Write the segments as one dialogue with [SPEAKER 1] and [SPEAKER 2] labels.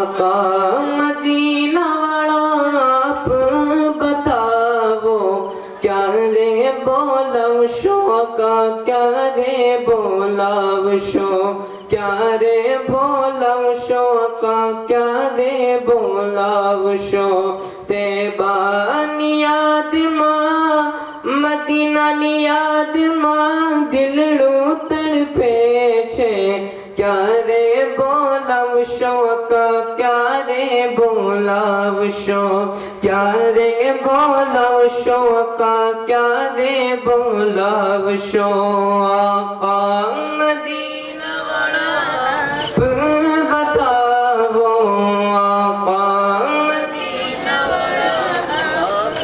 [SPEAKER 1] آقا مدینہ والا آپ بتاؤ کیا رے بولاو شو آقا کیا رے بولاو شو کیا رے بولاو شو آقا کیا رے بولاو شو تیبہ نیاد ماں مدینہ نیاد ماں دل لو تڑپے چھے کیا رے بولاو شو آقا کیا رے بولاو شو کیا رے بولاو شو آقا کیا رے بولاو شو آقا مدینہ والا آپ بتاؤ آقا مدینہ والا آپ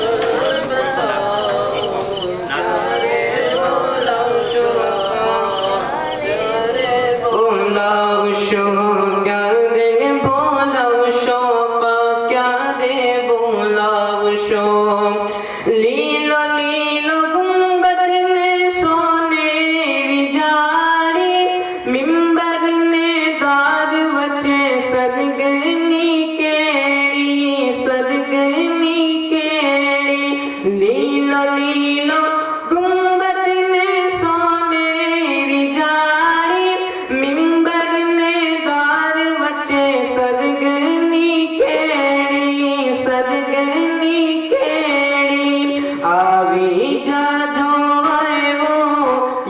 [SPEAKER 1] بتاؤ کیا رے بولاو شو آقا کیا رے بولاو شو کیا رے بولاو شو آقا کیا رے بولاو شو لیلو لیلو گنبد میں سونیری جاڑی ممبر میں دار وچے صدگنی کیڑی صدگنی کیڑی لیلو لیلو گنبد میں سونیری جاڑی ممبر میں دار وچے صدگنی کیڑی صدگنی کیڑی آوی جا جو آئے وہ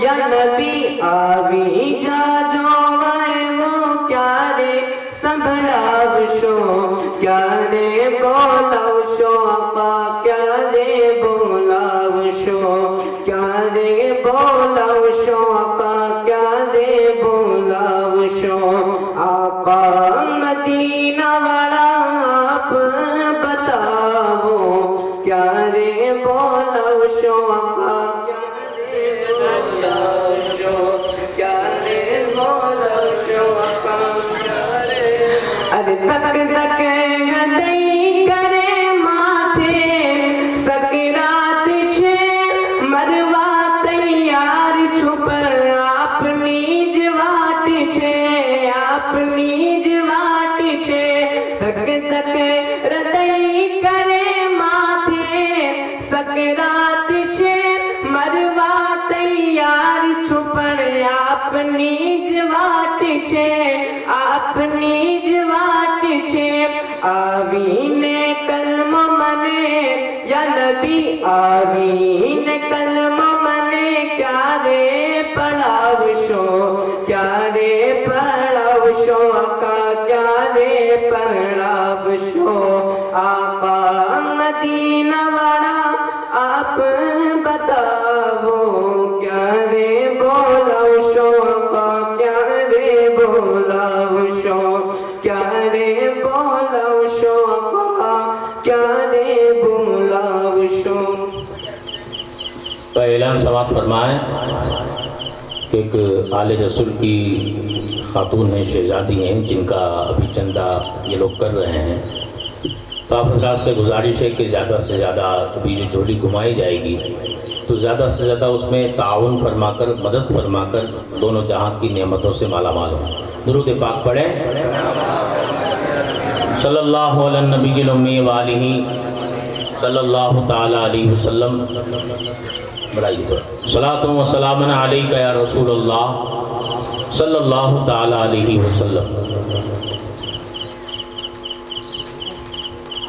[SPEAKER 1] یا نبی آوی جا جو آئے وہ کیا رے سنبھلاو شو کیا رے بولاو شو آقا کیا رے بولاو شو کیا رے بولاو شو آقا کیا رے بولاو شو آقا مدینہ والا آپ بتاؤ کیا رے بولاو شو آقا کیا رے بولاو شو کیا رے بولاو شو آقا کیا رے ارے تک تک گدئی کرے ماتھے سکرات چھے مروا تیار چھپر اپنی جواٹ چھے اپنی جواٹ چھے تک تک ردئی کرے ماتھے سکرات چھے مروا تیار چھپر اپنی جواٹ چھے اپنی جواٹ چھے آوین کلم منے یا نبی آوین کلم منے کیا رے پڑھاو شو کیا رے پڑھاو شو آقا کیا رے پڑھاو شو آقا مدینہ والا آپ بتاؤ کیا رے بولاو شو آقا کیا رے بولاو شو کیا رے بولاو شو آقا کیا رے بولاو شو
[SPEAKER 2] کا اعلان سماعت فرمائیں کہ ایک آل رسول کی خاتون ہیں شہزادی ہیں جن کا ابھی چندہ یہ لوگ کر رہے ہیں تو آپ حضرات سے گزارش ہے کہ زیادہ سے زیادہ ابھی جو جھولی گھمائی جائے گی تو زیادہ سے زیادہ اس میں تعاون فرما کر مدد فرما کر دونوں جہاں کی نعمتوں سے مالا مال ہوں درود پاک پڑھیں صلی اللہ علیہ النبی الامی وآلہ صلی اللہ تعالیٰ علیہ وسلم بڑھائیے تو صلاۃ و سلام علیکہ یا رسول اللہ صلی اللہ تعالیٰ علیہ وسلم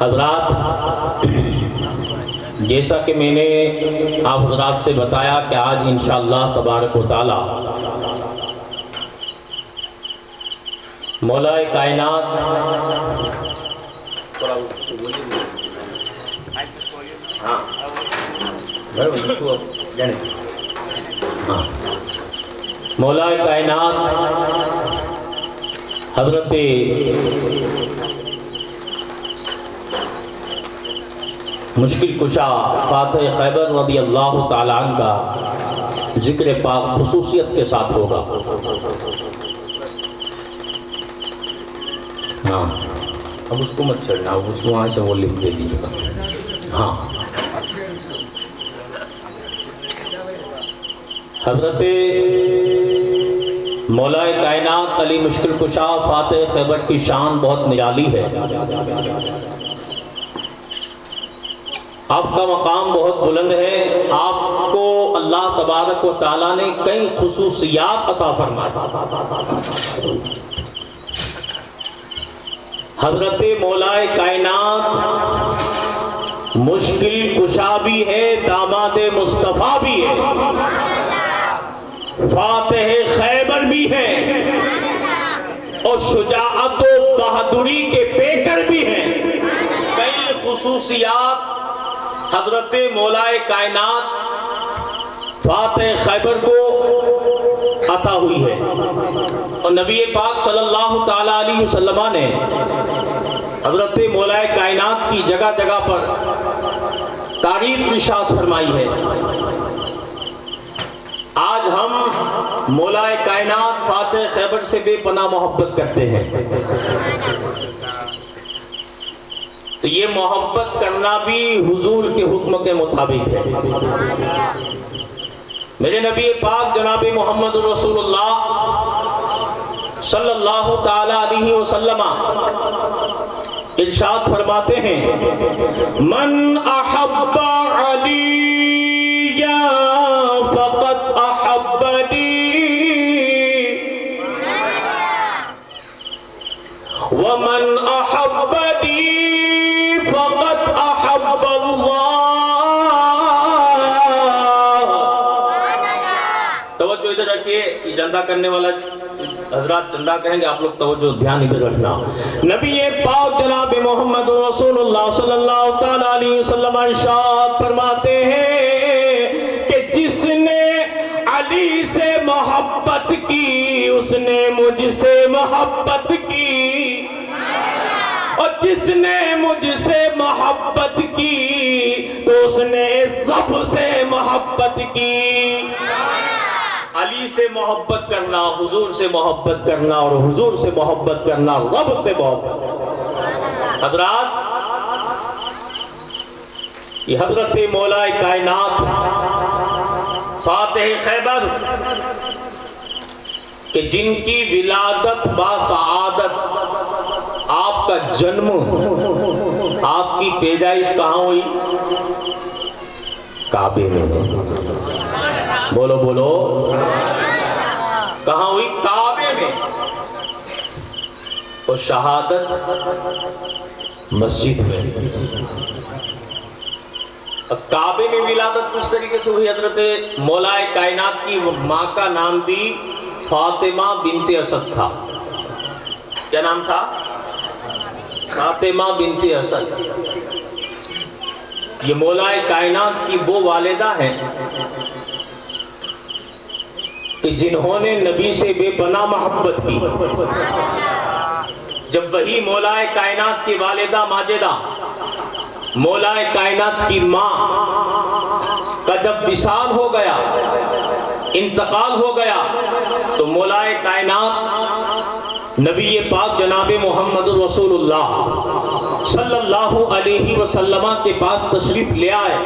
[SPEAKER 2] حضرات جیسا کہ میں نے آپ حضرات سے بتایا کہ آج انشاءاللہ تبارک و تعالی مولا کائنات مولا کائنات حضرت مشکل کشا فاتح خیبر رضی اللہ تعالیٰ عنہ کا ذکر پاک خصوصیت کے ساتھ ہوگا. ہاں اب اس کو مت چھڑنا، اس کو وہاں سے وہ لکھ دے دیجیے گا. ہاں حضرت مولا کائنات علی مشکل کشا فاتح خیبر کی شان بہت نرالی ہے. آپ کا مقام بہت بلند ہے. آپ کو اللہ تبارک و تعالیٰ نے کئی خصوصیات عطا فرمائے. حضرت مولا کائنات مشکل کشا بھی ہے، داماد مصطفیٰ بھی ہے، فاتح خیبر بھی ہے، اور شجاعت و بہادری کے پیکر بھی ہیں. کئی خصوصیات حضرت مولا کائنات فاتح خیبر کو عطا ہوئی ہے. اور نبی پاک صلی اللہ تعالیٰ علیہ وسلم نے حضرت مولا کائنات کی جگہ جگہ پر تعریف ارشاد فرمائی ہے. آج ہم مولا کائنات فاتح خیبر سے بے پناہ محبت کرتے ہیں. تو یہ محبت کرنا بھی حضور کے حکم کے مطابق ہے. میرے نبی پاک جناب محمد رسول اللہ صلی اللہ تعالی علیہ وسلم ارشاد فرماتے ہیں، من احب علی فقد احبنی ومن احبنی فقد احب اللہ. توجہ ادھر رکھیے، یہ جندہ کرنے والا حضرات چندہ کہیں گے، آپ لوگ توجہ دھیان ادھر رکھنا. نبی پاک جناب محمد رسول اللہ صلی اللہ تعالیٰ علیہ وسلم ارشاد فرماتے ہیں کہ جس نے علی سے محبت کی اس نے مجھ سے محبت کی، اور جس نے مجھ سے محبت کی تو اس نے رب سے محبت کی. علی سے محبت کرنا، حضور سے محبت کرنا، اور حضور سے محبت کرنا رب سے محبت کرنا. حضرات، یہ حضرت مولا کائنات فاتح خیبر کہ جن کی ولادت باسعادت، آپ کا جنم، آپ کی پیدائش کہاں ہوئی؟ کعبے میں. بولو بولو، کہاں ہوئی؟ کعبے میں. اور شہادت مسجد میں. کعبے میں ولادت کس طریقے سے ہوئی؟ حضرت مولا کائنات کی ماں کا نام بھی فاطمہ بنت اسد تھا. کیا نام تھا؟ فاطمہ بنت اسد. یہ مولا کائنات کی وہ والدہ ہیں کہ جنہوں نے نبی سے بے پناہ محبت کی. جب وہی مولا کائنات کی والدہ ماجدہ، مولا کائنات کی ماں کا جب وصال ہو گیا، انتقال ہو گیا، تو مولا کائنات نبی پاک جناب محمد رسول اللہ صلی اللہ علیہ وسلم کے پاس تشریف لے آئے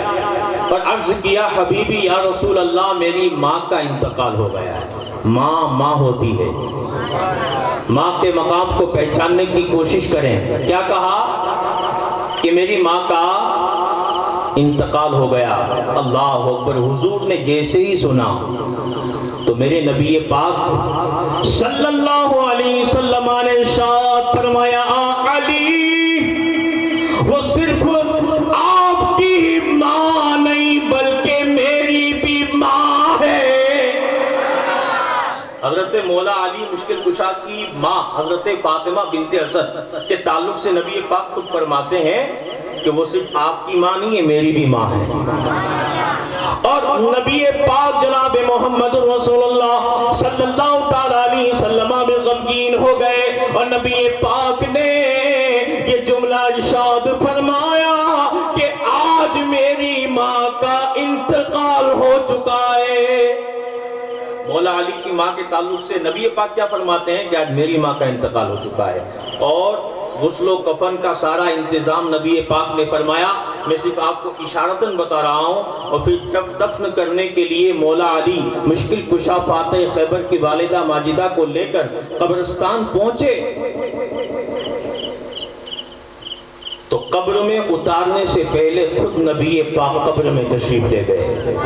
[SPEAKER 2] اور عرض کیا، حبیبی یا رسول اللہ، میری ماں کا انتقال ہو گیا ہے. ماں ماں ہوتی ہے، ماں کے مقام کو پہچاننے کی کوشش کریں. کیا کہا کہ میری ماں کا انتقال ہو گیا. اللہ اکبر. حضور نے جیسے ہی سنا تو میرے نبی پاک صلی اللہ علیہ وسلم نے ارشاد فرمایا، علی وہ صرف آپ کی ماں نہیں بلکہ میری بھی ماں ہے. حضرت مولا علی مشکل کشا کی ماں حضرت فاطمہ بنت اسد کے تعلق سے نبی پاک خود فرماتے ہیں کہ وہ صرف آپ کی ماں نہیں ہے، میری بھی ماں ہے. اور نبی پاک جناب محمد رسول اللہ صلی اللہ تعالیٰ علیہ وسلم میں غمگین ہو گئے، اور نبی پاک نے یہ جملہ ارشاد فرمایا کہ آج میری ماں کا انتقال ہو چکا ہے. مولا علی کی ماں کے تعلق سے نبی پاک کیا فرماتے ہیں کہ آج میری ماں کا انتقال ہو چکا ہے. اور غسل و کفن کا سارا انتظام نبی پاک نے فرمایا. میں صرف آپ کو اشارتاً بتا رہا ہوں. اور پھر جب دفن کرنے کے لیے مولا علی مشکل کشا فاتح خیبر کی والدہ ماجدہ کو لے کر قبرستان پہنچے تو قبر میں اتارنے سے پہلے خود نبی پاک قبر میں تشریف لے گئے،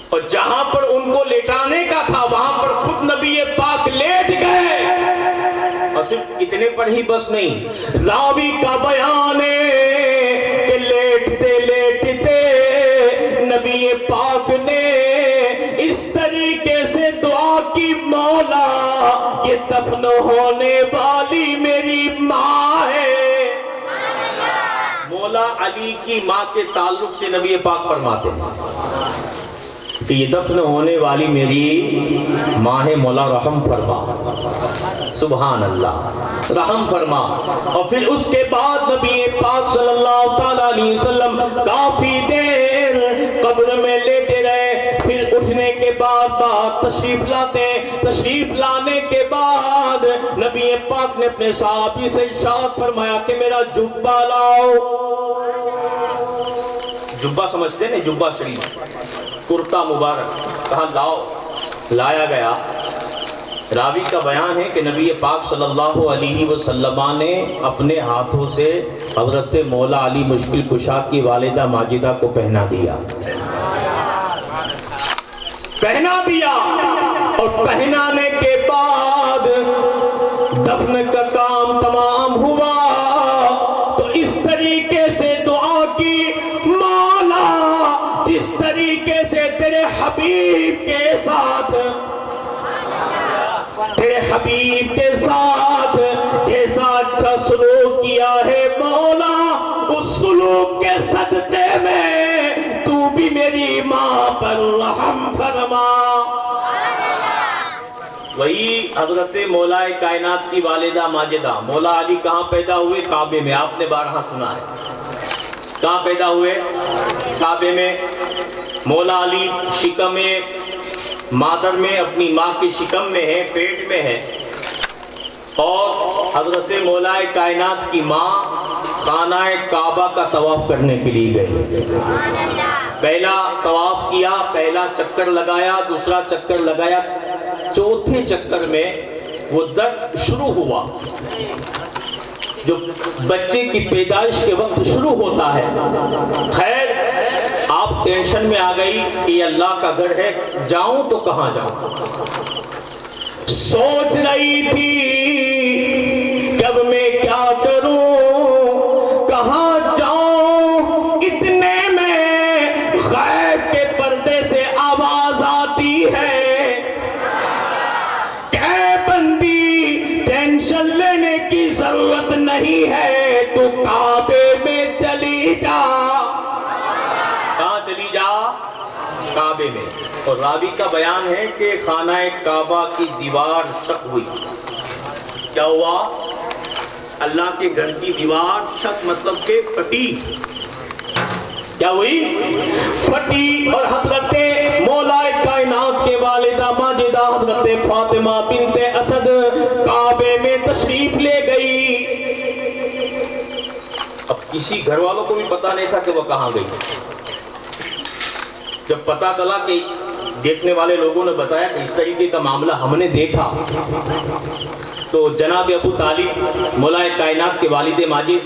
[SPEAKER 2] اور جہاں پر ان کو لیٹانے کا تھا وہاں پر خود نبی پاک لیٹ گئے. اور صرف اتنے پر ہی بس نہیں، راوی کا بیان ہے کہ لیٹتے لیٹتے نبی پاک نے اس طریقے سے دعا کی، مولا یہ دفن ہونے والی میری ماں ہے. مولا علی کی ماں کے تعلق سے نبی پاک فرماتے ہیں کہ یہ دفن ہونے والی میری ماں ہے، مولا رحم فرما. سبحان اللہ، رحم فرما. اور پھر اس کے بعد نبی پاک صلی اللہ تعالیٰ علیہ وسلم کافی دیر قبر میں لیٹے رہے. پھر اٹھنے کے بعد تشریف لاتے، تشریف لانے کے بعد نبی پاک نے اپنے صحابی سے ارشاد فرمایا کہ میرا جبہ لاؤ. جبہ سمجھتے ہیں، جبہ شریف، کرتا مبارک، کہا لاؤ. لایا گیا. راوی کا بیان ہے کہ نبی پاک صلی اللہ علیہ وسلم نے اپنے ہاتھوں سے حضرت مولا علی مشکل کشا کی والدہ ماجدہ کو پہنا دیا، پہنا دیا. اور پہنانے کے بعد دفن کا کام تمام ہوا تو اس طریقے سے دعا کی، مولا جس طریقے سے تیرے حبیب کے ساتھ، تیرے حبیب کے ساتھ جیسا اچھا سلوک کیا ہے مولا، اس سلوک کے صدقے میں تو بھی میری ماں پر رحم فرما. وہی حضرت مولا کائنات کی والدہ ماجدہ مولا علی کہاں پیدا ہوئے؟ کعبے میں. آپ نے بارہا سنا ہے. کہاں پیدا ہوئے؟ کعبے میں. مولا علی شکم مادر میں اپنی ماں کی شکم میں ہے، پیٹ میں ہے. اور حضرت مولا کائنات کی ماں خانہ کعبہ کا طواف کرنے کے لیے گئی. پہلا طواف کیا، پہلا چکر لگایا، دوسرا چکر لگایا، چوتھے چکر میں وہ درد شروع ہوا جو بچے کی پیدائش کے وقت شروع ہوتا ہے. خیر آپ ٹینشن میں آ گئی کہ یہ اللہ کا گھر ہے، جاؤں تو کہاں جاؤں. سوچ رہی تھی کہ اب میں کیا کروں، کہاں جاؤں. اتنے میں غیب کے پردے سے آواز آتی ہے کہ اے بندی ٹینشن لینے کی ضرورت نہیں ہے، تو کعبے میں چلی جا. کہاں چلی جا؟ کعبے میں. اور راوی کا بیان ہے کہ خانہ کعبہ کی دیوار شق ہوئی. کیا ہوا؟ اللہ کے گھر کی دیوار شق مطلب کہ پھٹی. کیا ہوئی؟ پھٹی. اور حضرت مولا کائنات کے والدہ ماجدہ حضرت فاطمہ بنت اسد کعبے میں تشریف لے گئی. اب کسی گھر والوں کو بھی پتا نہیں تھا کہ وہ کہاں گئی. جب پتا چلا کہ دیکھنے والے لوگوں نے بتایا کہ اس طریقے کا معاملہ ہم نے دیکھا تو جناب ابو طالب مولا کائنات کے والد ماجد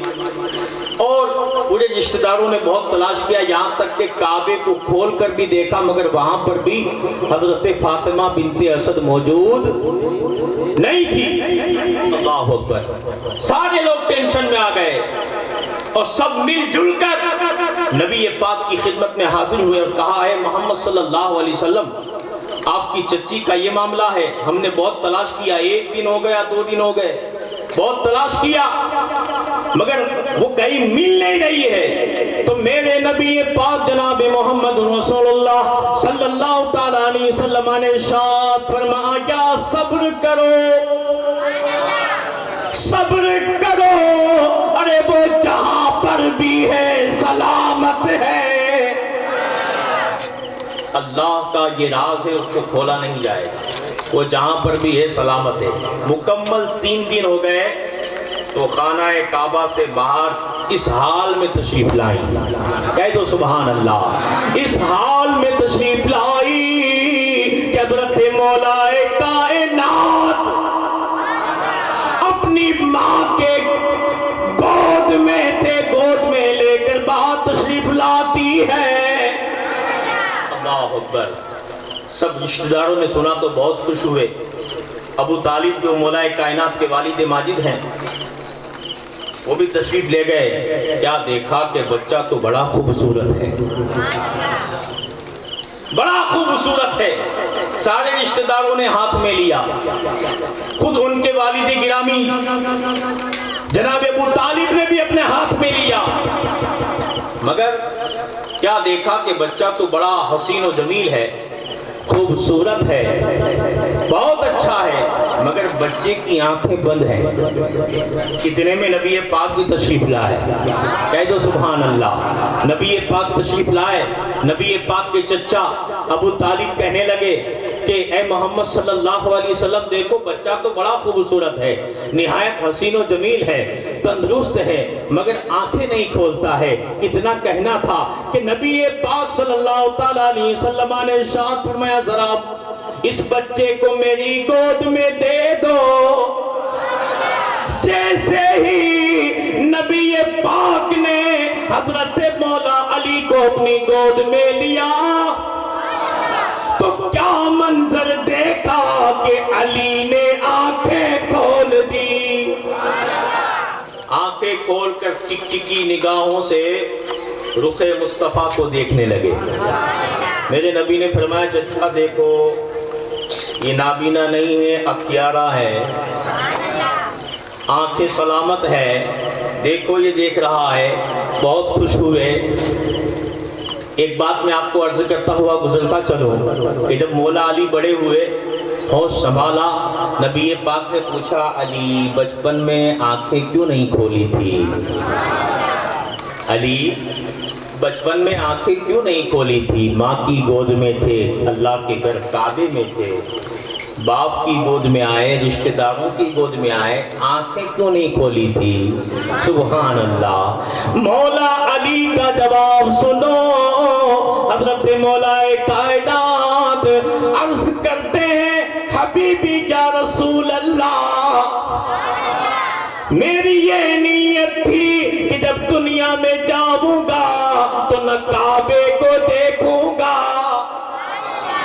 [SPEAKER 2] اور پورے رشتہ داروں نے بہت تلاش کیا، یہاں تک کہ کعبے کو کھول کر بھی دیکھا مگر وہاں پر بھی حضرت فاطمہ بنت اسد موجود نہیں تھی. اللہ اکبر. سارے لوگ ٹینشن میں آ گئے اور سب مل جل کر نبی پاک کی خدمت میں حاضر ہوئے اور کہا ہے محمد صلی اللہ علیہ وسلم آپ کی چچی کا یہ معاملہ ہے. ہم نے بہت تلاش کیا، 1 دن ہو گیا، 2 دن ہو گئے، بہت تلاش کیا مگر وہ کہیں مل نہیں رہی ہے. تو میرے نبی پاک جناب محمد رسول اللہ صلی اللہ تعالیٰ علیہ وسلم نے ارشاد فرمایا صبر کرو، صبر کرو. ارے وہ جہاں پر بھی ہے سلامت ہے. اللہ کا یہ راز ہے، اس کو کھولا نہیں جائے گا. وہ جہاں پر بھی ہے سلامت ہے. مکمل 3 دن ہو گئے تو خانہ کعبہ سے باہر اس حال میں تشریف لائی، کہہ دو سبحان اللہ، اس حال میں تشریف لائی کہ حضرت مولا کائنات اپنی ماں کے گود میں تھے، گود میں لے کر باہر تشریف لاتی ہے۔ اللہ اکبر۔ سب رشتہ داروں نے سنا تو بہت خوش ہوئے۔ ابو طالب جو مولا کائنات کے والد ماجد ہیں وہ بھی تشریف لے گئے۔ کیا دیکھا کہ بچہ تو بڑا خوبصورت ہے، بڑا خوبصورت ہے۔ سارے رشتہ داروں نے ہاتھ میں لیا، خود ان کے والد گرامی جناب ابو طالب نے بھی اپنے ہاتھ میں لیا، مگر کیا دیکھا کہ بچہ تو بڑا حسین و جمیل ہے، خوبصورت ہے، بہت اچھا ہے، مگر بچے کی آنکھیں بند ہیں۔ اتنے میں نبی پاک بھی تشریف لائے، کہہ دو سبحان اللہ۔ نبی پاک تشریف لائے، نبی پاک کے چچا ابو طالب کہنے لگے کہ اے محمد صلی اللہ علیہ وسلم دیکھو بچہ تو بڑا خوبصورت ہے، نہایت حسین و جمیل ہے، تندرست ہے، مگر آنکھیں نہیں کھولتا ہے۔ اتنا کہنا تھا کہ نبی پاک صلی اللہ تعالیٰ علیہ وسلم نے ارشاد فرمایا ذرا اس بچے کو میری گود میں دے دو۔ جیسے ہی نبی پاک نے حضرت مولا علی کو اپنی گود میں لیا تو کیا منظر دیکھا کہ علی نے آنکھیں کھول دی، آنکھیں کھول کر ٹکٹکی نگاہوں سے رخ مصطفیٰ کو دیکھنے لگے۔ میرے نبی نے فرمایا چچا دیکھو یہ نابینا نہیں ہے، اختیارہ ہے، آنکھیں سلامت ہے، دیکھو یہ دیکھ رہا ہے۔ بہت خوش ہوئے۔ ایک بات میں آپ کو عرض کرتا ہوا گزرتا چلوں کہ جب مولا علی بڑے ہوئے، ہوش سنبھالا، نبی پاک نے پوچھا علی بچپن میں آنکھیں کیوں نہیں کھولی تھی؟ علی بچپن میں آنکھیں کیوں نہیں کھولی تھی؟ ماں کی گود میں تھے، اللہ کے گھر کعبے میں تھے، باپ کی گود میں آئے، رشتہ داروں کی گود میں آئے، آنکھیں کیوں نہیں کھولی تھی؟ سبحان اللہ۔ مولا علی کا جواب سنو، حضرت مولا کائنات عرض کرتے ہیں حبیبی یا رسول اللہ میری یہ نیت تھی کہ جب دنیا میں جاؤں گا تو نہ کعبے کو دیکھوں گا،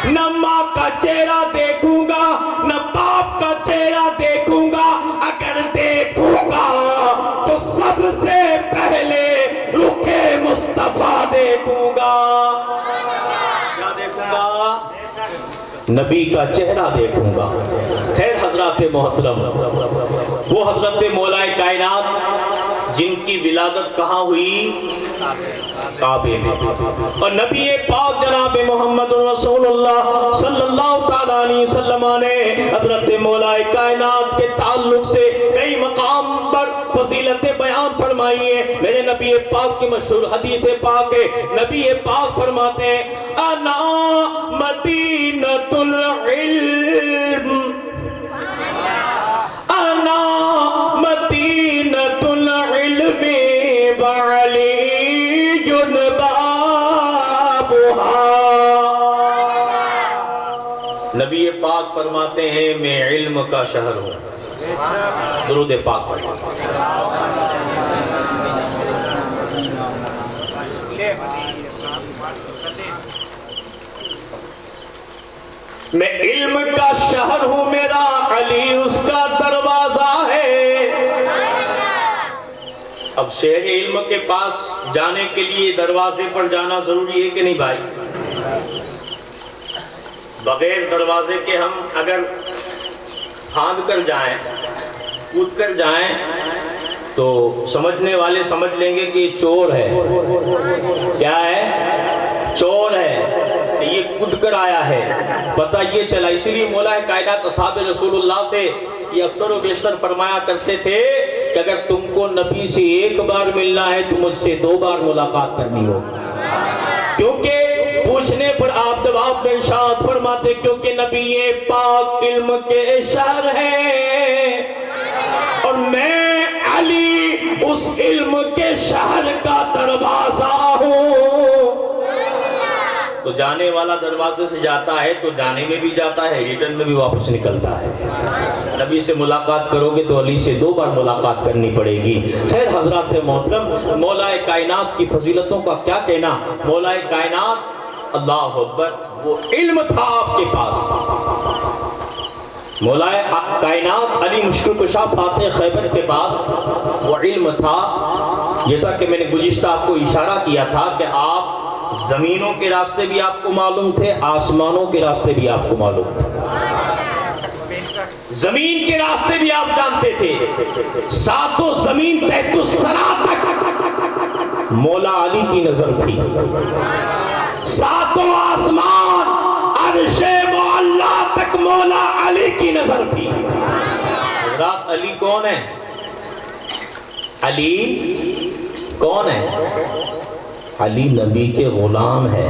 [SPEAKER 2] نہ ماں کا چہرہ دیکھوں گا، نہ باپ کا چہرہ دیکھوں گا، اگر دیکھوں گا تو سب سے پہلے رخ مصطفیٰ دیکھوں گا۔ کیا دیکھوں گا؟ نبی کا چہرہ دیکھوں گا۔ خیر حضرات محترم، وہ حضرت مولا کائنات جن کی ولادت کہاں ہوئی؟ کعبے میں۔ اور نبی پاک جناب محمد رسول اللہ صلی اللہ تعالیٰ علیہ وسلم نے حضرت مولا کائنات کے تعلق سے کئی مقام پر فضیلتیں بیان فرمائی ہیں۔ میرے نبی پاک کی مشہور حدیث پاک ہے، نبی پاک فرماتے ہیں انا مدینۃ العلم، انا مدینۃ العلم وعلی نبی پاک فرماتے ہیں میں علم کا شہر ہوں۔ درود پاک پڑھیں۔ میں علم کا شہر ہوں، میرا علی اس کا دروازہ ہے۔ اب شہر علم کے پاس جانے کے لیے دروازے پر جانا ضروری ہے کہ نہیں بھائی؟ بغیر دروازے کے ہم اگر پھاند کر جائیں، کود کر جائیں تو سمجھنے والے سمجھ لیں گے کہ یہ چور ہے۔ کیا ہے؟ چور ہے، یہ کود کر آیا ہے، پتہ یہ چلا۔ اسی لیے مولا کائنات اصحاب رسول اللہ سے یہ اکثر و بیشتر فرمایا کرتے تھے کہ اگر تم کو نبی سے ایک بار ملنا ہے تو مجھ سے 2 بار ملاقات کرنی ہو، کیونکہ پوچھنے پر آپ جواب میں ارشاد فرماتے کیونکہ نبی پاک علم کے شہر ہیں اور میں علی اس علم کے شہر کا دروازہ ہوں۔ تو جانے والا دروازے سے جاتا ہے تو جانے میں بھی جاتا ہے، ریٹرن میں بھی واپس نکلتا ہے۔ نبی سے ملاقات کرو گے تو علی سے 2 بار ملاقات کرنی پڑے گی۔ خیر حضرات محترم، مولا کائنات کی فضیلتوں کا کیا کہنا۔ مولا کائنات اللہ اکبر، وہ علم تھا آپ کے پاس۔ مولا کائنات علی مشکل کشا فاتح خیبر کے پاس وہ علم تھا، جیسا کہ میں نے گزشتہ آپ کو اشارہ کیا تھا کہ آپ زمینوں کے راستے بھی آپ کو معلوم تھے، آسمانوں کے راستے بھی آپ کو معلوم تھے۔ زمین کے راستے بھی آپ جانتے تھے، ساتوں زمین تحت الثری تک مولا علی کی نظر تھی، ساتوں آسمان عرش معلا تک مولا علی کی نظر تھی۔ حضرات علی کون ہے؟ علی کون ہے؟ علی نبی کے غلام ہے۔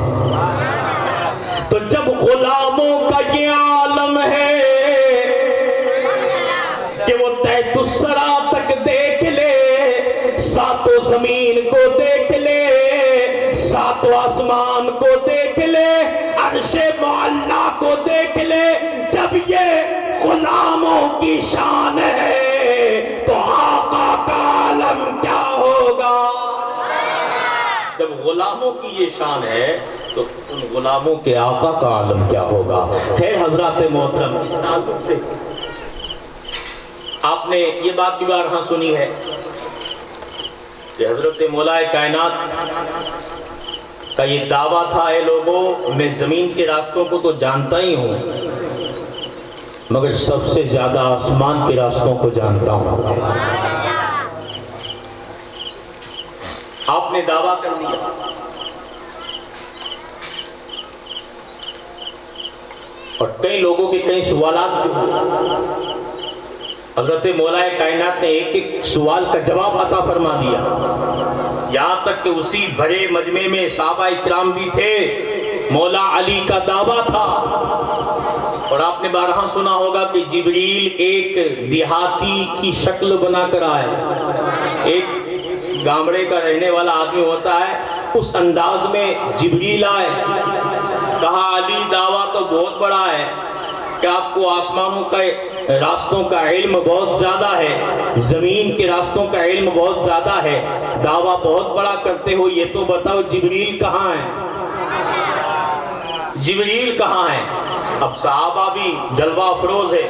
[SPEAKER 2] تو جب غلاموں کا یہ عالم ہے کہ وہ تحت الثری تک دیکھ لے، ساتوں زمین کو دیکھ لے، ساتوں آسمان کو دیکھ لے، عرش معلا کو دیکھ لے، جب یہ غلاموں کی شان ہے تو آقا کا عالم کیا ہوگا؟ جب غلاموں کی یہ شان ہے تو ان غلاموں کے آقا کا عالم کیا ہوگا؟ خیر حضرات محترم، اس تعلق سے آپ نے یہ بات بھی بارہا سنی ہے کہ حضرت مولا کائنات کا یہ دعویٰ تھا، اے لوگوں میں زمین کے راستوں کو تو جانتا ہی ہوں مگر سب سے زیادہ آسمان کے راستوں کو جانتا ہوں۔ آپ نے دعویٰ کر دیا۔ اور کئی لوگوں کے کئی سوالات بھی ہوئے، حضرت مولا کائنات نے ایک ایک سوال کا جواب عطا فرما دیا، یہاں تک کہ اسی بڑے مجمع میں صحابہ اکرام بھی تھے۔ مولا علی کا دعویٰ تھا، اور آپ نے بارہا سنا ہوگا کہ جبریل ایک دیہاتی کی شکل بنا کر آئے، ایک گامڑے کا رہنے والا آدمی ہوتا ہے، اس انداز میں جبریل آئے، کہا علی دعویٰ تو بہت بڑا ہے کہ آپ کو آسمانوں کا راستوں کا علم بہت زیادہ ہے، زمین کے راستوں کا علم بہت زیادہ ہے، دعویٰ بہت بڑا کرتے ہو، یہ تو بتاؤ جبریل کہاں ہے؟ جبریل کہاں ہے؟ اب صحابہ بھی جلوہ افروز ہے،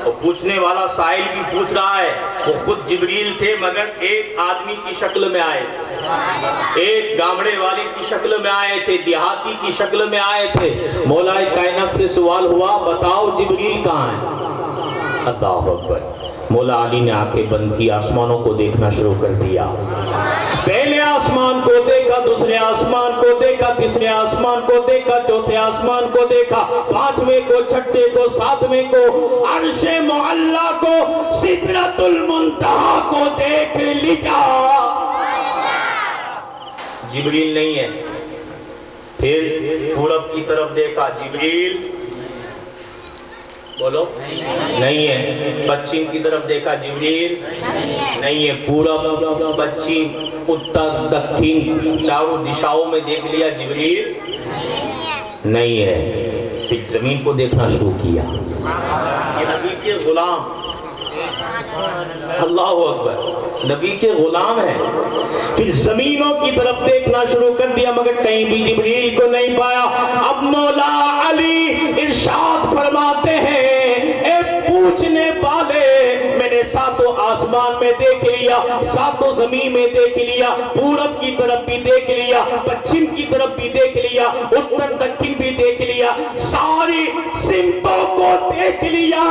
[SPEAKER 2] اور پوچھنے والا سائل بھی پوچھ رہا ہے، وہ خود جبریل تھے مگر ایک آدمی کی شکل میں آئے، ایک گامڑے والی کی شکل میں آئے تھے، دیہاتی کی شکل میں آئے تھے۔ مولا کائنات سے سوال ہوا، بتاؤ جبریل کہاں ہے؟ اللہ اکبر، مولا علی نے آنکھیں بند کی، آسمانوں کو دیکھنا شروع کر دیا۔ پہلے آسمان کو دیکھا، دوسرے آسمان کو دیکھا، تیسرے آسمان کو دیکھا، چوتھے آسمان کو دیکھا، پانچویں کو، چھٹے کو، ساتویں کو، عرش معلا کو، سدرۃ المنتہا کو دیکھ لیا، جبریل نہیں ہے۔ پھر پورب کی طرف دیکھا، جبریل بولو نہیں ہے۔ پچھم کی طرف دیکھا، جبریل نہیں ہے۔ پورب، پچھم، اتر، دکھن، چاروں دشاؤں میں دیکھ لیا، جبریل نہیں ہے۔ پھر زمین کو دیکھنا شروع کیا، یہ نبی کے غلام، اللہ اکبر، نبی کے غلام ہیں۔ پھر زمینوں کی طرف دیکھنا شروع کر دیا مگر کہیں بھی جبریل کو نہیں پایا۔ اب مولا علی ارشاد فرماتے ہیں، اے پوچھنے والے، میں نے ساتوں آسمان میں دیکھ لیا، ساتوں زمین میں دیکھ لیا، پورب کی طرف بھی دیکھ لیا، پچھم کی طرف بھی دیکھ لیا، اتر دکھن بھی دیکھ لیا، ساری سمتوں کو دیکھ لیا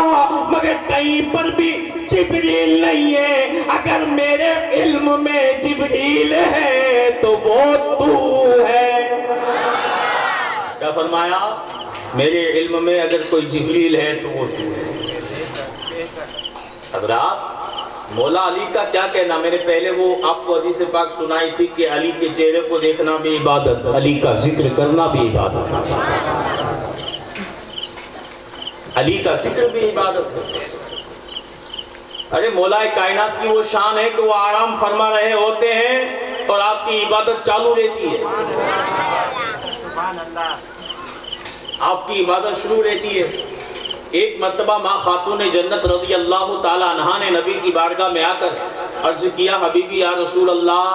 [SPEAKER 2] مگر کہیں پر بھی جبریل نہیں ہے۔ اگر میرے علم میں جبریل ہے تو وہ تو ہے۔ کیا فرمایا؟ میرے علم میں اگر کوئی جبریل ہے تو وہ تو ہے۔ حضرات مولا علی کا کیا کہنا؟ میں نے پہلے وہ آپ کو حدیث پاک سنائی تھی کہ علی کے چہرے کو دیکھنا بھی عبادت، علی کا ذکر کرنا بھی عبادت، علی کا ذکر بھی عبادت ہے۔ ارے مولا کائنات کی وہ شان ہے کہ وہ آرام فرما رہے ہوتے ہیں اور آپ کی عبادت چالو رہتی ہے، آپ کی عبادت شروع رہتی ہے۔ ایک مرتبہ ماں خاتون جنت رضی اللہ تعالی عنہا نے نبی کی بارگاہ میں آ کر عرض کیا، حبیبی یا رسول اللہ،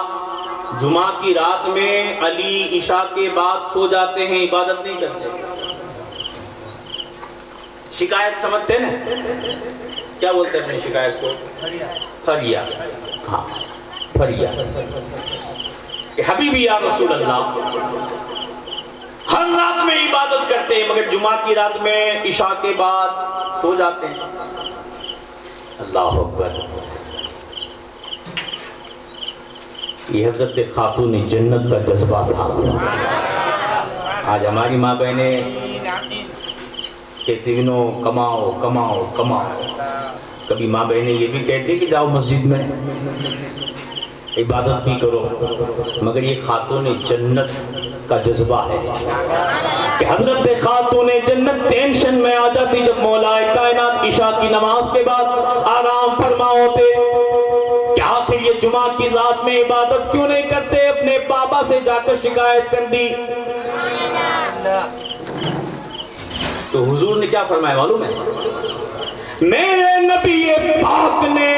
[SPEAKER 2] جمعہ کی رات میں علی عشاء کے بعد سو جاتے ہیں، عبادت نہیں کرتے۔ شکایت سمجھتے نا، کیا بولتے ہیں اپنی شکایت کو؟ فریاد۔ ہاں فریاد کہ حبیبی یا رسول اللہ، ہر رات میں عبادت کرتے ہیں مگر جمعہ کی رات میں عشاء کے بعد سو جاتے ہیں۔ اللہ اکبر۔ یہ حضرت خاتون جنت کا جذبہ تھا۔ آج ہماری ماں بہنیں کہتی دنوں کماؤ کماؤ کماؤ، کبھی ماں بہنیں یہ بھی کہتی کہ جاؤ مسجد میں عبادت بھی کرو، مگر یہ خاتون جنت کا جذبہ ہے کہ حضرت خاتون جنت ٹینشن میں آ جاتی جب مولا کائنات عشاء کی نماز کے بعد آرام فرما ہوتے کہ آخر یہ جمعہ کی رات میں عبادت کیوں نہیں کرتے۔ اپنے بابا سے جا کر شکایت کر دی تو حضور نے کیا فرمایا معلوم ہے؟ میرے نبی پاک نے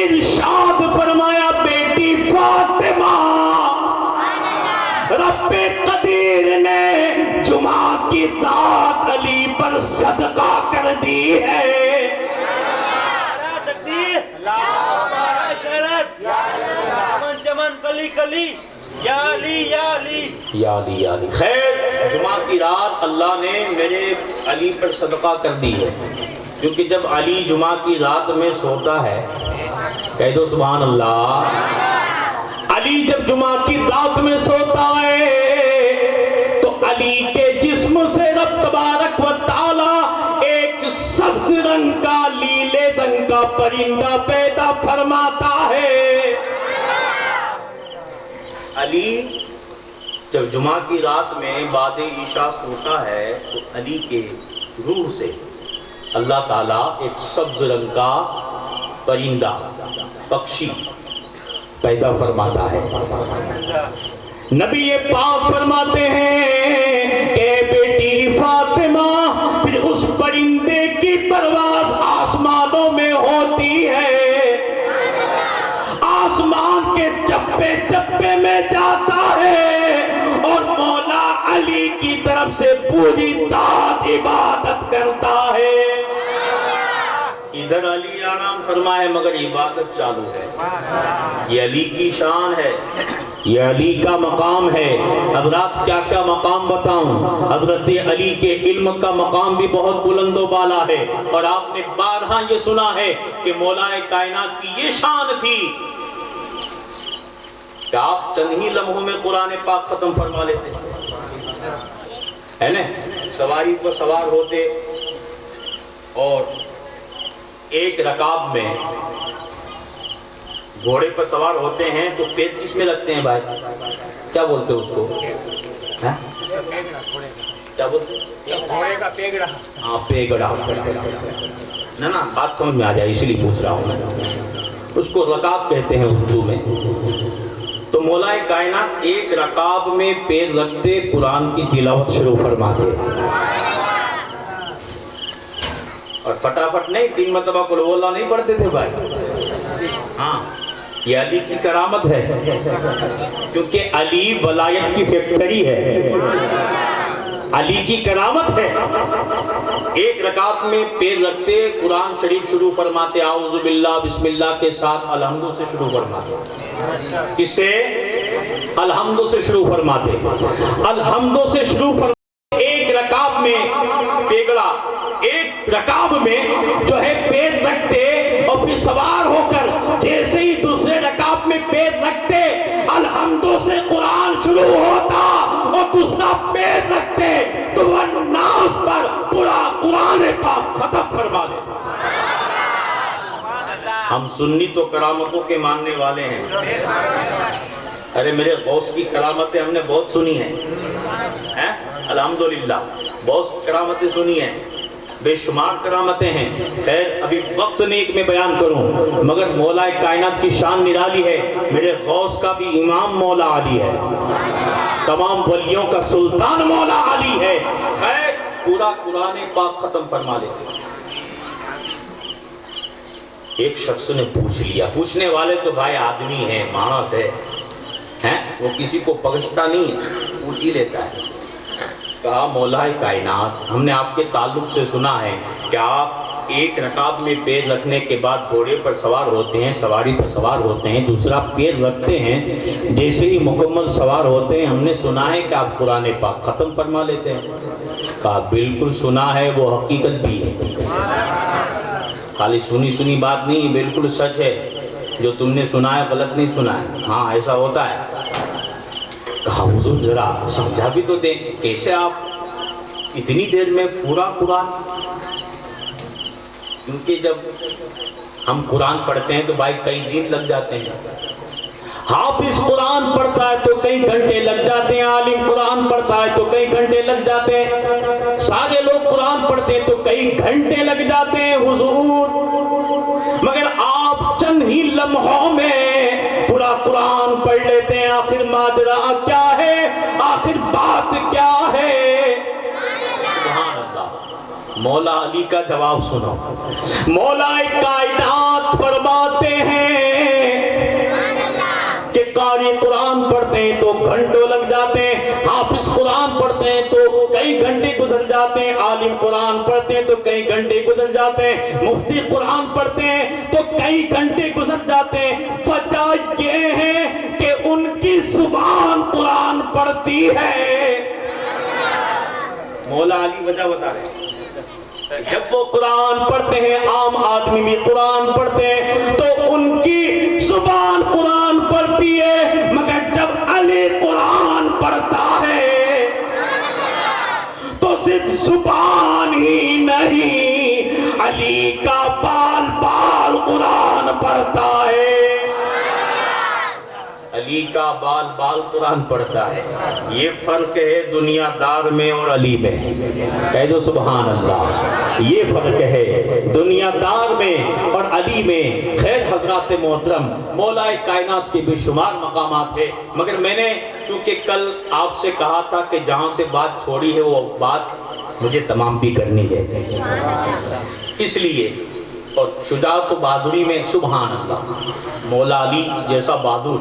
[SPEAKER 2] ارشاد فرمایا، بیٹی فاطمہ، رب قدیر نے جمعہ کی رات علی پر صدقہ کر دی ہے۔ یا علی خیر، جمعہ کی رات اللہ نے میرے علی پر صدقہ کر دی ہے، کیونکہ جب علی جمعہ کی رات میں سوتا ہے، کہہ دو سبحان اللہ، علی جب جمعہ کی رات میں سوتا ہے تو علی کے جسم سے رب تبارک و تعالی ایک سبز رنگ کا لیلے رنگ کا پرندہ پیدا فرماتا ہے۔ علی جب جمعہ کی رات میں بعد عشاء سوتا ہے تو علی کے روح سے اللہ تعالیٰ ایک سبز رنگ کا پرندہ پکشی پیدا فرماتا ہے۔ نبی پاک فرماتے ہیں کہ بیٹی فاطمہ، پھر اس پرندے کی پرواز آسمانوں میں ہوتی ہے، آسمان کے چپے چپے میں جاتا ہے اور مولا علی کی طرف سے پوری رات عبادت کرتا ہے۔ ادھر علی آرام فرمائے مگر عبادت چالو ہے۔ یہ علی کی شان ہے، یہ علی کا مقام ہے۔ حضرات کیا کیا مقام بتاؤں، حضرت علی کے علم کا مقام بھی بہت بلند و بالا ہے، اور آپ نے بارہا یہ سنا ہے کہ مولا کائنات کی یہ شان تھی کہ آپ چند ہی لمحوں میں قرآن پاک ختم فرما لیتے ہے نا۔ سواری پر سوار ہوتے اور ایک رکاب میں گھوڑے پر سوار ہوتے ہیں تو پیر کس میں لگتے ہیں بھائی؟ کیا بولتے ہیں اس کو؟ کیا بولتے ہیں؟ گھوڑے کا پیگڑا۔ ہاں پیگڑا، نا بات سمجھ میں آ جائے اسی لیے پوچھ رہا ہوں میں۔ اس کو رکاب کہتے ہیں اردو میں۔ تو مولا کائنات ایک رکاب میں پیر رکھتے قرآن کی تلاوت شروع فرماتے، اور فٹافٹ نہیں، 3 مرتبہ قل ہو اللہ نہیں پڑھتے تھے بھائی۔ ہاں یہ علی کی کرامت ہے، کیونکہ علی ولایت کی فیکٹری ہے، علی کی کرامت ہے۔ ایک رکعت میں پیر رکھتے قرآن شریف شروع فرماتے، اعوذ باللہ بسم اللہ کے ساتھ الحمد سے شروع فرماتے۔ کس سے؟ الحمد سے شروع فرماتے، الحمد سے شروع فرماتے۔ ایک رکعت میں پیگڑا، ایک رکعت میں جو ہے پیر رکھتے اور پھر سوار ہو کر جیسے ہی دوسرے رکعت میں پیر رکھتے الحمد سے قرآن شروع ہوتا، اور دوسرا پیر رکھتے تو وہ ناس پر پورا قرآن پاک ختم فرما دیتا۔ ہم سنی تو کرامتوں کے ماننے والے ہیں، ارے میرے غوث کی کرامتیں ہم نے بہت سنی ہیں، الحمدللہ بہت کرامتیں سنی ہیں، بے شمار کرامتیں ہیں. خیر ابھی وقت نہیں کہ میں بیان کروں، مگر مولا کائنات کی شان نرالی ہے. میرے غوث کا بھی امام مولا علی ہے، تمام ولیوں کا سلطان مولا علی ہے. خیر پورا قرآن پاک ختم فرما لیتے. ایک شخص نے پوچھ لیا، پوچھنے والے تو بھائی آدمی ہیں، مانس ہے، وہ کسی کو پکڑتا نہیں ہے، پوچھ ہی لیتا ہے. کہا مولا کائنات، ہم نے آپ کے تعلق سے سنا ہے کہ آپ ایک رکعت میں پیر رکھنے کے بعد گھوڑے پر سوار ہوتے ہیں، سواری پر سوار ہوتے ہیں، دوسرا پیر رکھتے ہیں، جیسے ہی مکمل سوار ہوتے ہیں ہم نے سنا ہے کہ آپ قرآن پاک ختم فرما لیتے ہیں. کہا بالکل سنا ہے، وہ حقیقت بھی ہے، خالی سنی سنی بات نہیں، بالکل سچ ہے. جو تم نے سنا ہے غلط نہیں سنا ہے، ہاں ایسا ہوتا ہے. کہا حضور ذرا سمجھا بھی تو دیں، کیسے آپ اتنی دیر میں پورا قرآن؟ کیونکہ جب ہم قرآن پڑھتے ہیں تو بھائی کئی دن لگ جاتے ہیں. حافظ قرآن پڑھتا ہے تو کئی گھنٹے لگ جاتے ہیں، عالم قرآن پڑھتا ہے تو کئی گھنٹے لگ جاتے ہیں، سارے لوگ قرآن پڑھتے ہیں تو کئی گھنٹے لگ جاتے ہیں حضور. مگر آپ چند ہی لمحوں میں پورا قرآن پڑھ لیتے ہیں. آخر ماجرا کیا ہے؟ آخر بات کیا ہے؟ سبحان اللہ. مولا علی کا جواب سنو. مولا کائنات فرماتے ہیں کہ قاری قرآن پڑھتے ہیں تو گھنٹوں لگ جاتے ہیں، حافظ قرآن پڑھتے ہیں تو کئی گھنٹے گزر جاتے ہیں، عالم قرآن پڑھتے ہیں تو کئی گھنٹے گزر جاتے ہیں، مفتی قرآن پڑھتے ہیں تو کئی گھنٹے گزر جاتے ہیں. وجہ یہ ہے کہ ان کی زبان قرآن پڑھتی ہے. مولا علی وجہ بتا رہے ہیں. جب وہ قرآن پڑھتے ہیں، عام آدمی بھی قرآن پڑھتے ہیں تو ان کی زبان قرآن پڑھتی ہے. مگر جب علی قرآن پڑھتا ہے تو صرف زبان ہی نہیں، علی کا بال بال قرآن پڑھتا ہے. علی کا بال بال قرآن پڑھتا ہے. یہ فرق ہے دنیا دار میں اور علی میں. کہہ دو سبحان اللہ. یہ فرق ہے دنیا دار میں اور علی میں. خیر حضرات محترم، مولا کائنات کے بے شمار مقامات ہے، مگر میں نے چونکہ کل آپ سے کہا تھا کہ جہاں سے بات چھوڑی ہے وہ بات مجھے تمام بھی کرنی ہے، اس لیے. اور شجاعت و بہادری میں سبحان اللہ، مولا علی جیسا بہادر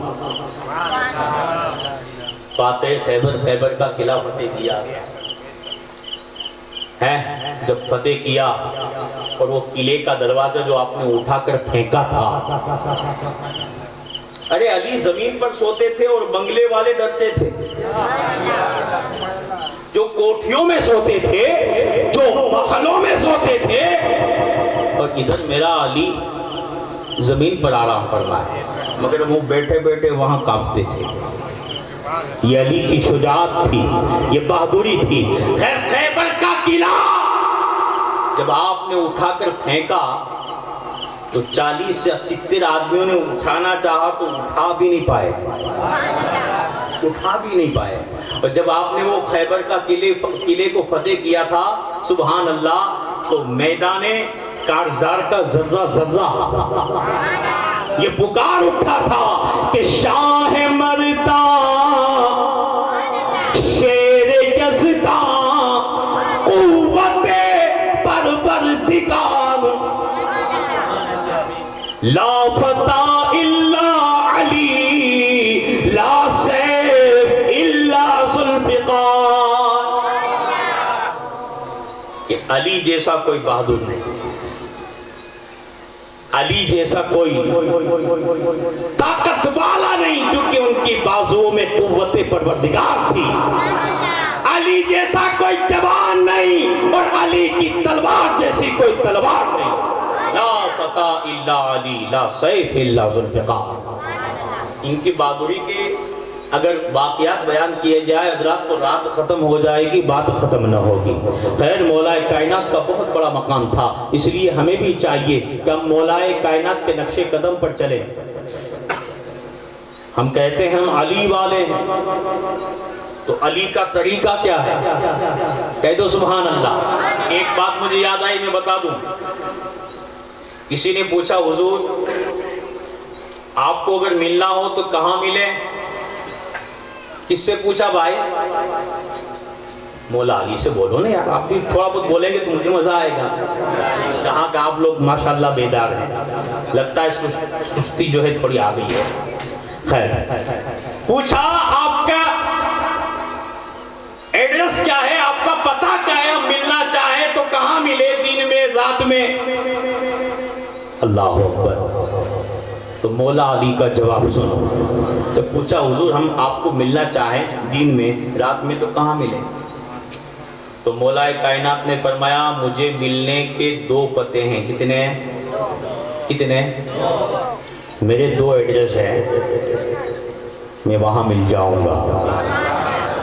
[SPEAKER 2] فاتح خیبر کا قلعہ فتح کیا ہے. جب فتح کیا اور وہ قلعے کا دروازہ جو آپ نے اٹھا کر پھینکا تھا، ارے علی زمین پر سوتے تھے اور بنگلے والے ڈرتے تھے. جو کوٹھیوں میں سوتے تھے، جو محلوں میں سوتے تھے، اور ادھر میرا علی زمین پر آرام فرمائے، مگر وہ بیٹھے بیٹھے وہاں کانپتے تھے. یہ علی کی شجاعت تھی، یہ بہادری تھی. خیبر کا قلعہ جب آپ نے اٹھا کر پھینکا تو 40 سے 70 آدمیوں نے اٹھانا چاہا تو اٹھا بھی نہیں پائے. اور جب آپ نے وہ خیبر کا قلعے کو فتح کیا تھا، سبحان اللہ، تو میدان کارزار کا ذرہ ذرہ یہ پکار اٹھا تھا کہ شاہ مرتا شیر یزداں قوت پروردگار لا فتح الا علی لا سیف الا ذوالفقار. کہ علی جیسا کوئی بہادر نہیں، علی جیسا کوئی طاقت والا نہیں، کیونکہ ان کی بازوؤں میں قوت پروردگار تھی. علی جیسا کوئی جوان نہیں اور علی کی تلوار جیسی کوئی تلوار نہیں. لا فتح الا علی لا سیف الا ذوالفقار. ان کی بہادری کے اگر واقعات بیان کیے جائے حضرات تو رات ختم ہو جائے گی، بات ختم نہ ہوگی. خیر مولا کائنات کا بہت بڑا مقام تھا، اس لیے ہمیں بھی چاہیے کہ ہم مولا کائنات کے نقش قدم پر چلیں. ہم کہتے ہیں ہم علی والے ہیں، تو علی کا طریقہ کیا ہے؟ کہہ دو سبحان اللہ. ایک بات مجھے یاد آئی، میں بتا دوں. کسی نے پوچھا حضور آپ کو اگر ملنا ہو تو کہاں ملے؟ کس سے پوچھا بھائی؟ مولا علی سے بولو نا یار، آپ بھی تھوڑا بہت بولیں گے تو مجھے مزہ آئے گا. کہاں کہ آپ لوگ ماشاءاللہ بیدار ہیں، لگتا ہے سستی جو ہے تھوڑی آ گئی ہے. خیر، پوچھا آپ کا ایڈریس کیا ہے، آپ کا پتہ کیا ہے، ہم ملنا چاہیں تو کہاں ملے، دن میں رات میں؟ اللہ اکبر. تو مولا علی کا جواب سنو. جب پوچھا حضور ہم آپ کو ملنا چاہیں دن میں رات میں تو کہاں ملے، تو مولا کائنات نے فرمایا مجھے ملنے کے 2 پتے ہیں. کتنے؟ میرے 2 ایڈریس ہیں، میں وہاں مل جاؤں گا.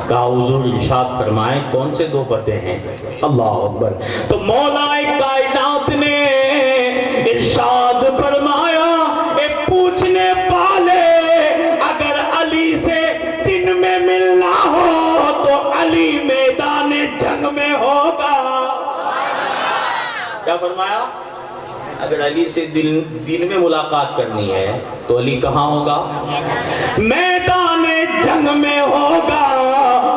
[SPEAKER 2] کہا حضور ارشاد فرمائیں کون سے 2 پتے ہیں؟ اللہ اکبر. تو مولا کائنات نے ارشاد فرمایا اے پوچھنے والے، اگر علی سے دن میں ملنا ہو تو علی میدان جنگ میں ہوگا. کیا فرمایا؟ اگر علی سے دن میں ملاقات کرنی ہے تو علی کہاں ہوگا؟ میدان جنگ میں ہوگا.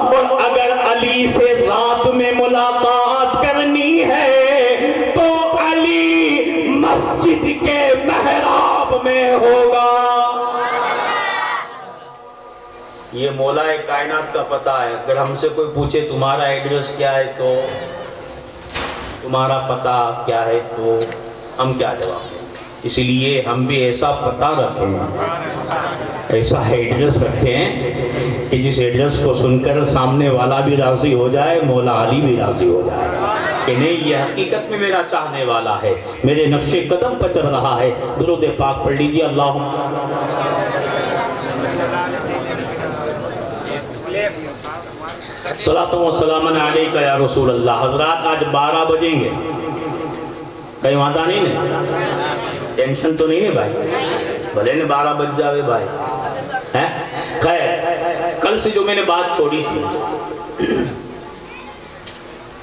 [SPEAKER 2] اور اگر علی سے رات میں ملاقات کرنی ہے تو علی مسجد کے محراب میں ہوگا. یہ مولا کائنات کا پتہ ہے. اگر ہم سے کوئی پوچھے تمہارا ایڈریس کیا ہے تو تمہارا پتہ کیا ہے تو ہم کیا جواب دیں؟ اسی لیے ہم بھی ایسا پتہ رکھیں، ایسا ایڈریس رکھیں کہ جس ایڈریس کو سن کر سامنے والا بھی راضی ہو جائے، مولا علی بھی راضی ہو جائے کہ نہیں یہ حقیقت میں میرا چاہنے والا ہے، میرے نقش قدم پر چل رہا ہے. درود پاک پڑھ لیجیے. اللہم صلاۃ و سلام علیک یا رسول اللہ. حضرات آج 12 بجیں گے، کہیں وعدہ نہیں ہے؟ ٹینشن تو نہیں ہے بھائی؟ بھلے نے 12 بج جاوے بھائی. خیر، کل سے جو میں نے بات چھوڑی تھی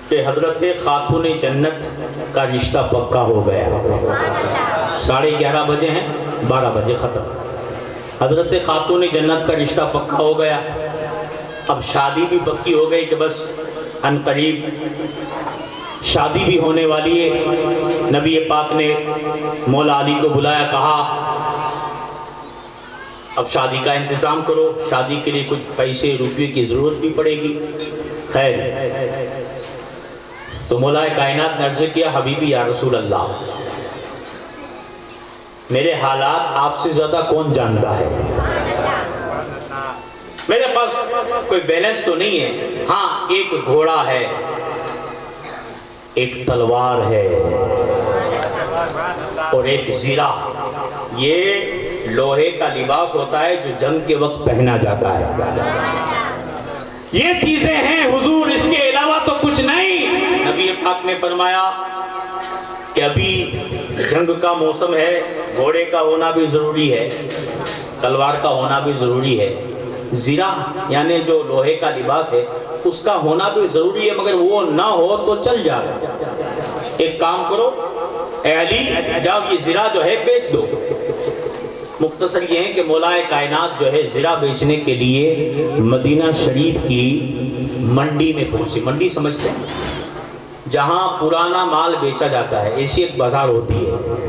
[SPEAKER 2] کہ حضرت خاتون جنت کا رشتہ پکا ہو گیا. 11:30 بجے ہیں، 12 بجے ختم. حضرت خاتون جنت کا رشتہ پکا ہو گیا. اب شادی بھی پکی ہو گئی کہ بس ان قریب شادی بھی ہونے والی ہے. نبی پاک نے مولا علی کو بلایا، کہا اب شادی کا انتظام کرو، شادی کے لیے کچھ پیسے روپے کی ضرورت بھی پڑے گی. خیر، تو مولا کائنات نے عرض کیا حبیبی یا رسول اللہ میرے حالات آپ سے زیادہ کون جانتا ہے؟ میرے پاس کوئی بیلنس تو نہیں ہے، ہاں ایک گھوڑا ہے، ایک تلوار ہے اور ایک زرہ. یہ لوہے کا لباس ہوتا ہے جو جنگ کے وقت پہنا جاتا ہے. یہ چیزیں ہیں حضور، اس کے علاوہ تو کچھ نہیں. نبی پاک نے فرمایا کہ ابھی جنگ کا موسم ہے، گھوڑے کا ہونا بھی ضروری ہے، تلوار کا ہونا بھی ضروری ہے، زرہ یعنی جو لوہے کا لباس ہے اس کا ہونا بھی ضروری ہے، مگر وہ نہ ہو تو چل جائے. ایک کام کرو اے علی، جاؤ یہ زرہ جو ہے بیچ دو. مختصر یہ ہے کہ مولا کائنات جو ہے زرہ بیچنے کے لیے مدینہ شریف کی منڈی میں پہنچی. منڈی سمجھتے ہیں؟ جہاں پرانا مال بیچا جاتا ہے، ایسی ایک بازار ہوتی ہے.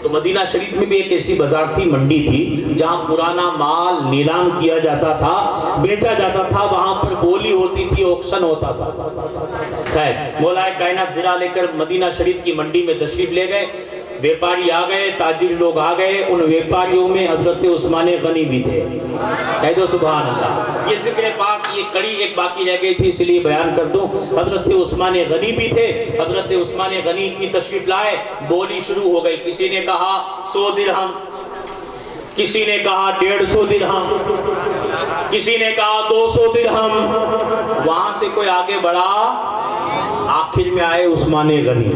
[SPEAKER 2] تو مدینہ شریف میں بھی ایک ایسی بازار تھی، منڈی تھی، جہاں پرانا مال نیلام کیا جاتا تھا، بیچا جاتا تھا. وہاں پر بولی ہوتی تھی، آکشن ہوتا تھا. خیر، مولا کائنات زرہ لے کر مدینہ شریف کی منڈی میں تشریف لے گئے. ویپاری آ گئے، تاجر لوگ آ گئے. ان ویپاریوں میں حضرت عثمان غنی بھی تھے. کہہ دو سبحان اللہ. یہ ذکر پاک یہ کڑی ایک باقی رہ گئی تھی، اس لیے بیان کر دوں. حضرت عثمان غنی بھی تھے. حضرت عثمان غنی کی تشریف لائے، بولی شروع ہو گئی. کسی نے کہا 100 درہم، کسی نے کہا 150 درہم، کسی نے کہا 200 درہم. وہاں سے کوئی آگے بڑھا، آخر میں آئے عثمان غنی.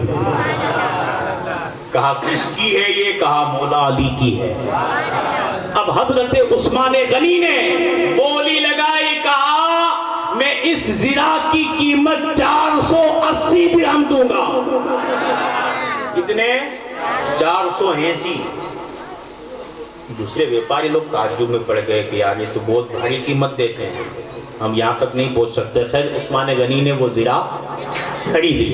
[SPEAKER 2] کہا کس کی ہے یہ؟ کہا مولا علی کی ہے. اب حضرت عثمان غنی نے بولی لگائی، کہا میں اس زرہ کی قیمت 400 480 درہم دوں گا. کتنے؟ 480. دوسرے ویپاری لوگ تعجب میں پڑ گئے کہ یار یہ تو بہت بھاری قیمت دیتے ہیں, ہم یہاں تک نہیں پہنچ سکتے. خیر عثمان غنی نے وہ زرہ خریدی.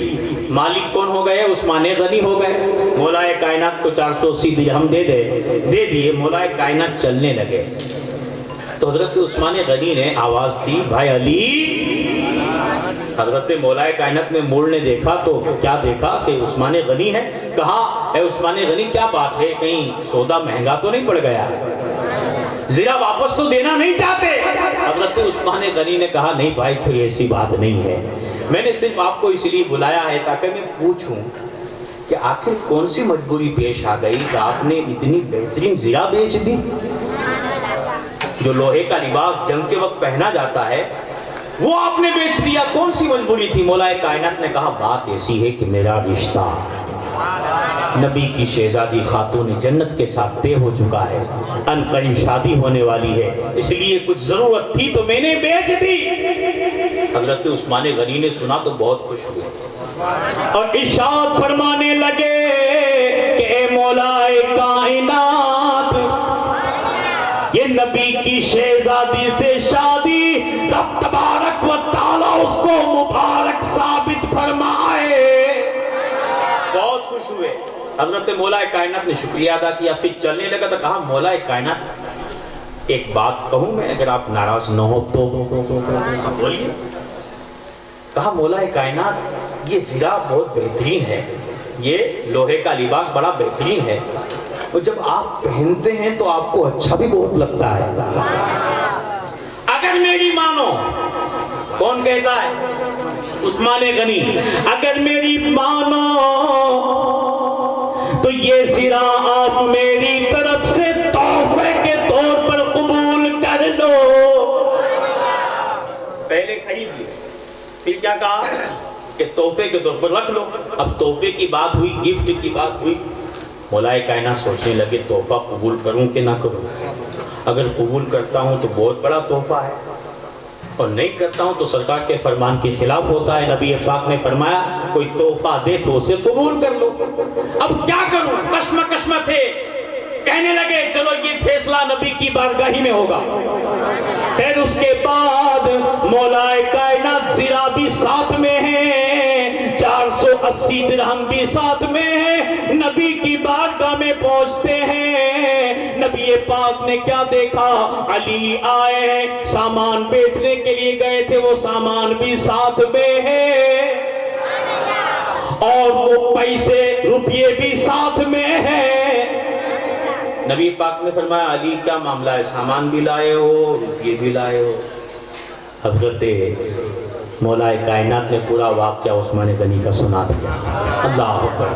[SPEAKER 2] مالک کون ہو گئے؟ عثمان غنی ہو گئے. مولا کائنات کو 480 درہم دے دیے. مولا کائنات چلنے لگے تو حضرت عثمان غنی نے آواز دی, بھائی علی. حضرت مولا کائنات نے موڑنے دیکھا تو کیا دیکھا کہ عثمان غنی ہے. کہا اے عثمان غنی کیا بات ہے, کہیں سودا مہنگا تو نہیں پڑ گیا, زرہ واپس تو دینا نہیں چاہتے؟ حضرت عثمان غنی نے کہا نہیں بھائی کوئی ایسی بات نہیں ہے, میں نے صرف آپ کو اس لیے بلایا ہے تاکہ میں پوچھوں کہ آخر کون سی مجبوری پیش آ گئی کہ آپ نے اتنی بہترین زرہ بیچ دی. جو لوہے کا لباس جنگ کے وقت پہنا جاتا ہے وہ آپ نے بیچ دیا, کون سی مجبوری تھی؟ مولا کائنات نے کہا بات ایسی ہے کہ میرا رشتہ نبی کی شہزادی خاتون جنت کے ساتھ طے ہو چکا ہے, ان قریب شادی ہونے والی ہے, اس لیے کچھ ضرورت تھی تو میں نے بیچ دی. حضرت عثمان غنی نے سنا تو بہت خوش ہوئے اور ارشاد فرمانے لگے کہ اے مولا کائنات, یہ نبی کی شہزادی سے شادی رب تبارک و تعالی اس کو مبارک ثابت فرمائے. بہت خوش ہوئے. حضرت مولا کائنات نے شکریہ ادا کیا, پھر چلنے لگا تو کہا مولا کائنات ایک بات کہوں میں, اگر آپ ناراض نہ ہو تو بولیے. کہا مولا کائنات یہ زرہ بہت بہترین ہے, یہ لوہے کا لباس بڑا بہترین ہے, اور جب آپ پہنتے ہیں تو آپ کو اچھا بھی بہت لگتا ہے. اگر میری مانو, کون کہتا ہے؟ عثمان غنی. اگر میری مانو تو یہ زرہ آپ میری طرف سے تحفے کے طور پر قبول کر لو. پہلے خرید لیا, پھر کیا کہا کہ تحفے کے طور پر رکھ لو. اب تحفے کی بات ہوئی, گفٹ کی بات ہوئی. مولا کائنات سوچنے لگے تحفہ قبول کروں کہ نہ کروں. اگر قبول کرتا ہوں تو بہت بڑا تحفہ ہے, اور نہیں کرتا ہوں تو سرکار کے فرمان کے خلاف ہوتا ہے. نبی پاک نے فرمایا کوئی تحفہ دے تو اسے قبول کر لو. اب کیا کروں؟ کشمکش میں تھے. کہنے لگے چلو یہ فیصلہ نبی کی بارگاہ میں ہوگا. پھر اس کے بعد مولا کائنات زرہ بھی ساتھ میں ہے, 480 درہم بھی ساتھ میں ہے, نبی کی بارگاہ میں پہنچتے ہیں. نبی پاک نے کیا دیکھا؟ علی آئے ہیں, سامان بیچنے کے لیے گئے تھے, وہ سامان بھی ساتھ میں ہے, اور وہ پیسے روپیے بھی ساتھ میں ہے. نبی پاک نے فرمایا علی کیا معاملہ ہے, سامان بھی لائے ہو روپیے بھی لائے ہو؟ حضرت مولا کائنات نے پورا واقعہ عثمان غنی کا سنا دیا. اللہ اکبر.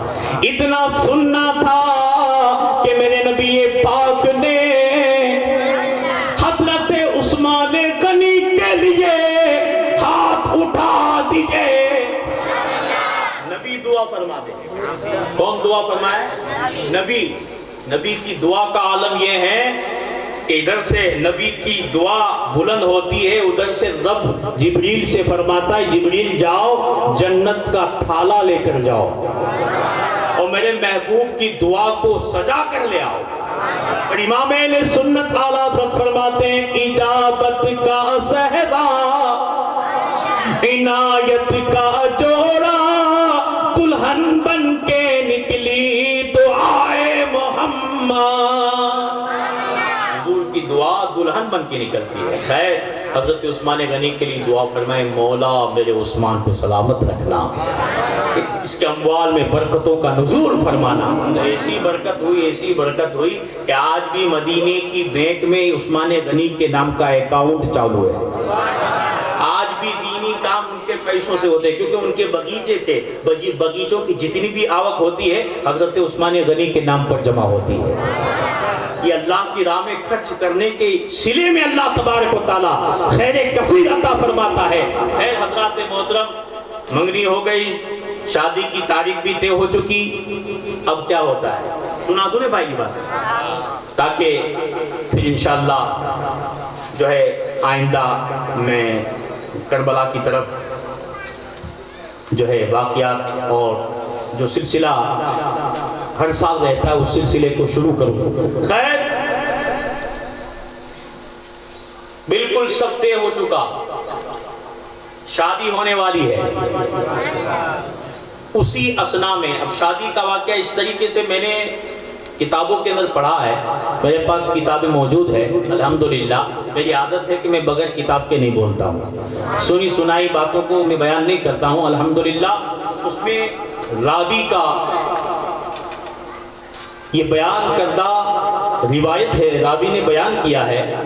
[SPEAKER 2] اتنا سننا تھا کہ میرے نبی پاک نے حضرت عثمان غنی کے لیے ہاتھ اٹھا دیے. نبی دعا فرما دے. کون دعا فرمائے؟ نبی. نبی کی دعا کا عالم یہ ہے کہ ادھر سے نبی کی دعا بلند ہوتی ہے, ادھر سے رب جبریل سے فرماتا ہے جبریل جاؤ جنت کا تھالا لے کر جاؤ اور میرے محبوب کی دعا کو سجا کر لے آؤ. اور امام اہل سنت اعلیٰ حضرت فرماتے ہیں اجابت کا سہدا عنایت کا جوڑا دلہن بن کے نکلی دعائے محمد. حضور کی دعا دلہن بن کے نکلتی ہے. خیر حضرت عثمان غنی کے لیے دعا فرمائے مولا میرے عثمان کو سلامت رکھنا, اس کے اموال میں برکتوں کا نزول فرمانا. ایسی برکت ہوئی کہ آج بھی مدینے کی بینک میں عثمان غنی کے نام کا اکاؤنٹ چالو ہے. آج بھی دینی کام ان کے پیسوں سے ہوتے ہیں, کیونکہ ان کے بغیچے تھے. بغیچوں کی جتنی بھی آوک ہوتی ہے حضرت عثمان غنی کے نام پر جمع ہوتی ہے. یہ اللہ کی راہ میں خرچ کرنے کے صلے میں اللہ تبارک و تعالیٰ خیر کثیر عطا فرماتا ہے. خیر حضرات محترم, منگنی ہو گئی, شادی کی تاریخ بھی طے ہو چکی. اب کیا ہوتا ہے سنا دوں بھائی یہ بات, تاکہ پھر انشاءاللہ جو ہے آئندہ میں کربلا کی طرف جو ہے واقعات اور جو سلسلہ ہر سال رہتا ہے اس سلسلے کو شروع کروں. خیر بالکل سب طے ہو چکا، شادی ہونے والی ہے. اسی اسنا میں اب شادی کا واقعہ اس طریقے سے میں نے کتابوں کے اندر پڑھا ہے، میرے پاس کتابیں موجود ہے الحمدللہ. میری عادت ہے کہ میں بغیر کتاب کے نہیں بولتا ہوں، سنی سنائی باتوں کو میں بیان نہیں کرتا ہوں الحمدللہ. اس میں راوی کا یہ بیان کردہ روایت ہے، راوی نے بیان کیا ہے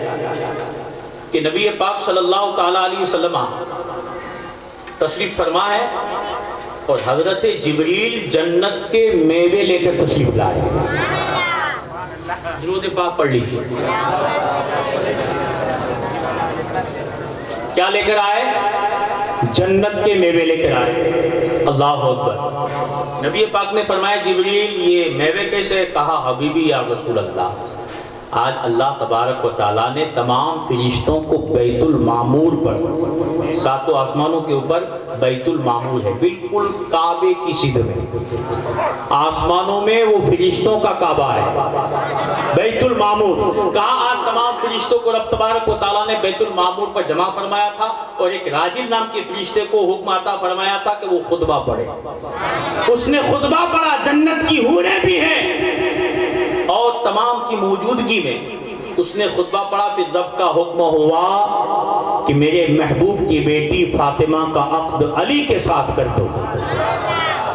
[SPEAKER 2] کہ نبی پاک صلی اللہ تعالیٰ علیہ وسلم تشریف فرما ہے اور حضرت جبریل جنت کے میوے لے کر تشریف لائے. درود پاک پڑھ لیجیے. کیا لے کر آئے؟ جنت کے میوے لے کر آئے. اللہ اکبر. نبی پاک نے فرمایا جبریل یہ میوے کیسے؟ کہا حبیبی یا رسول اللہ، آج اللہ تبارک و تعالیٰ نے تمام فرشتوں کو بیت المعمور پر، ساتوں آسمانوں کے اوپر بیت المعمور ہے، بالکل کعبے کی سدھ میں، آسمانوں میں وہ فرشتوں کا کعبہ ہے بیت المعمور. کہا آج تمام فرشتوں کو رب تبارک و تعالیٰ نے بیت المعمور پر جمع فرمایا تھا اور ایک راجل نام کے فرشتے کو حکم عطا فرمایا تھا کہ وہ خطبہ پڑھے. اس نے خطبہ پڑھا، جنت کی حوریں بھی ہیں اور تمام کی موجودگی میں اس نے خطبہ پڑھا. پھر رب کا حکم ہوا کہ میرے محبوب کی بیٹی فاطمہ کا عقد علی کے ساتھ کر دو.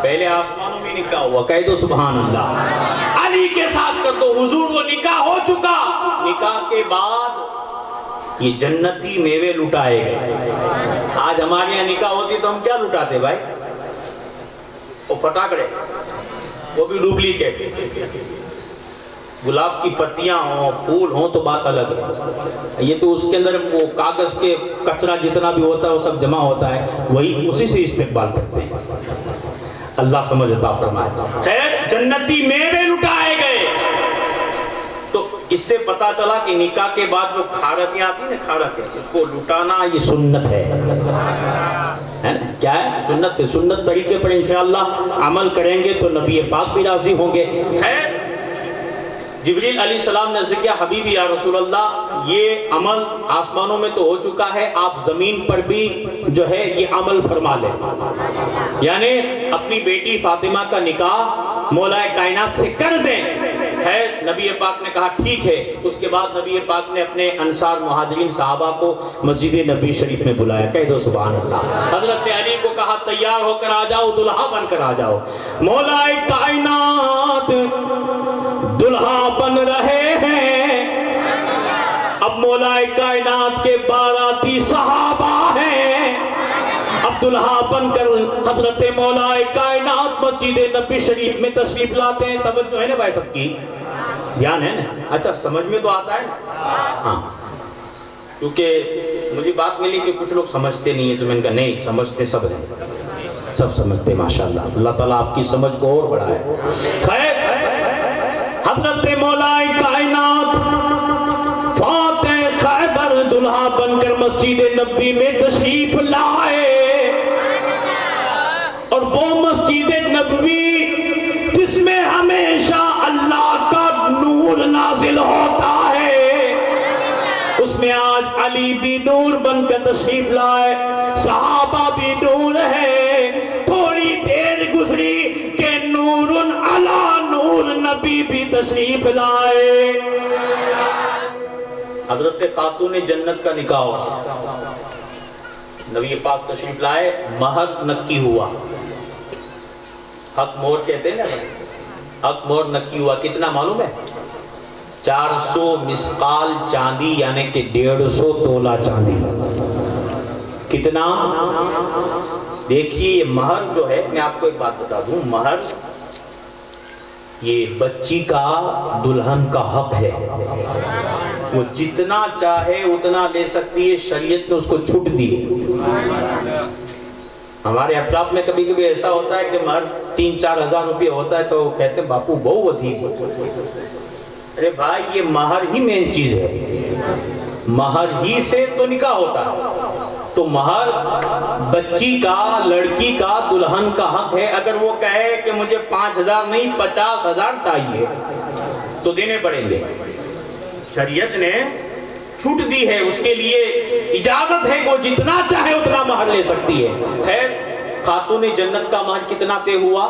[SPEAKER 2] پہلے آسمانوں میں نکاح ہوا، کہہ دو سبحان اللہ، علی کے ساتھ کر دو. حضور وہ نکاح ہو چکا. نکاح کے بعد یہ جنتی میوے لٹائے گئے. آج ہمارے یہاں نکاح ہوتی تو ہم کیا لٹاتے بھائی؟ وہ پٹاکڑے، وہ بھی ڈپلیکیٹ. گلاب کی پتیاں ہوں، پھول ہوں تو بات الگ ہے. یہ تو اس کے اندر وہ کاغذ کے کچرا جتنا بھی ہوتا ہے وہ سب جمع ہوتا ہے، وہی اسی سے استقبال کرتے ہیں. اللہ سمجھ عطا فرمائے. خیر جنتی میوے لٹائے گئے. تو اس سے پتا چلا کہ نکاح کے بعد جو کھارتیں آتی ہیں نا، کھارتیں، اس کو لٹانا یہ سنت ہے نا؟ کیا ہے؟ سنت ہے. سنت طریقے پر انشاءاللہ عمل کریں گے تو نبی پاک بھی راضی ہوں گے. خیر جبریل علیہ السلام نے ذکر کیا حبیبی یا رسول اللہ یہ عمل آسمانوں میں تو ہو چکا ہے، آپ زمین پر بھی جو ہے یہ عمل فرما لیں، یعنی اپنی بیٹی فاطمہ کا نکاح مولا کائنات سے کر دیں. ہے نبی پاک نے کہا ٹھیک ہے. اس کے بعد نبی پاک نے اپنے انصار مہاجرین صحابہ کو مسجد نبی شریف میں بلایا. کہہ دو سبحان اللہ. حضرت علی کو کہا تیار ہو کر آ جاؤ، دلہا بن کر آ جاؤ. مولا کائنات دلہا بن رہے ہیں. اب مولا کائنات کے باراتی صحابہ ہیں. اب دلہا بن کر حضرت مولا کائنات مسجد نبی شریف میں تشریف لاتے ہیں. توجہ ہے نا بھائی سب کی؟ دھیان ہے نا؟ اچھا سمجھ میں تو آتا ہے نا؟ ہاں، کیونکہ مجھے بات ملی کہ کچھ لوگ سمجھتے نہیں ہیں، تو میں نے کہا نہیں، سمجھتے سب ہیں، سب سمجھتے ماشاءاللہ. اللہ تعالیٰ آپ کی سمجھ کو اور بڑھائے. خیر حضرت مولا کائنات فاتح خیبر دلہا بن کر مسجد نبی میں تشریف لائے، اور وہ مسجد نبوی جس میں ہمیشہ اللہ کا نور نازل ہوتا ہے، اس میں آج علی بھی نور بن کر تشریف لائے، صحابہ بھی نور ہے. تھوڑی دیر گزری کہ نور علی نور نبی بھی تشریف لائے. حضرت خاتون جنت کا نکاح ہوا، نبی پاک تشریف لائے، مہر نکی ہوا. حق مہر کہتے ہیں نا، حق مہر نکی ہوا. کتنا معلوم ہے؟ 400 مسقال چاندی، یعنی کہ 150 تولہ چاندی. کتنا؟ دیکھیے یہ مہر جو ہے، میں آپ کو ایک بات بتا دوں، مہر یہ بچی کا دلہن کا حق ہے. وہ جتنا چاہے اتنا لے سکتی ہے، شریعت نے اس کو چھوٹ دی. ہمارے اطراف میں کبھی کبھی ایسا ہوتا ہے کہ مہر 3-4 ہزار روپے ہوتا ہے تو کہتے ہیں باپو بہو ودھی. ارے بھائی یہ مہر ہی مین چیز ہے، مہر ہی سے تو نکاح ہوتا ہے. تو مہر بچی کا، لڑکی کا، دلہن کا حق ہے. اگر وہ کہے کہ مجھے 5,000 نہیں 50,000 چاہیے تو دینے پڑیں گے. شریعت نے چھوٹ دی ہے، اس کے لیے اجازت ہے کہ وہ جتنا چاہے اتنا مہر لے سکتی ہے. خیر خاتون جنت کا مہر کتنا طے ہوا؟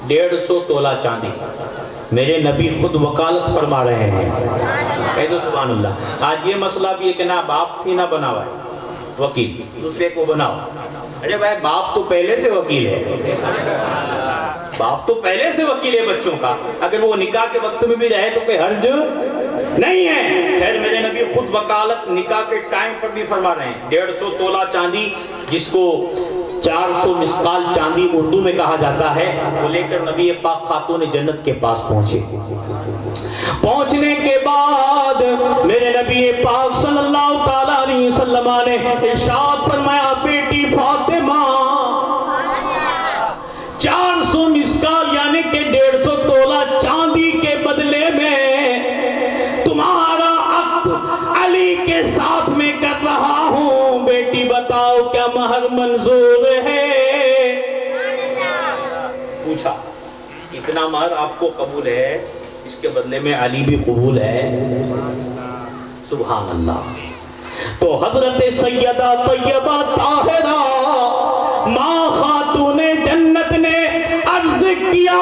[SPEAKER 2] 150 تولہ چاندی. میرے نبی خود وکالت فرما رہے ہیں. کہہ دو سبحان اللہ. آج یہ مسئلہ بھی ہے کہ نہ باپ تھی نہ بنا ہوا ہے وکیل، دوسرے کو بناؤ. ارے بھائی باپ تو پہلے سے وکیل ہے، باپ تو پہلے سے وکیل ہے بچوں کا. اگر وہ نکاح کے وقت میں بھی رہے تو کوئی حرج نہیں ہے. خیر میرے نبی خود وکالت نکاح کے ٹائم پر بھی فرما رہے ہیں. 150 تولہ چاندی، جس کو 400 مسقال چاندی اردو میں کہا جاتا ہے، وہ لے کر نبی پاک خاتون جنت کے پاس پہنچے. پہنچنے کے بعد میرے نبی پاک صلی اللہ تعالیٰ علیہ وسلم نے ارشاد فرمایا، بیٹی فاطمہ 400 مسقال یعنی کہ 150 تولہ چاندی کے بدلے میں تمہارا عقد علی کے ساتھ میں کر رہا ہوں. بیٹی بتاؤ کیا مہر منظور ہے؟ پوچھا اتنا مہر آپ کو قبول ہے؟ اس کے بدلے میں علی بھی قبول ہے. سبحان اللہ. تو حضرت سیدہ طیبہ طاہرہ ماں خاتون جنت نے عرض کیا،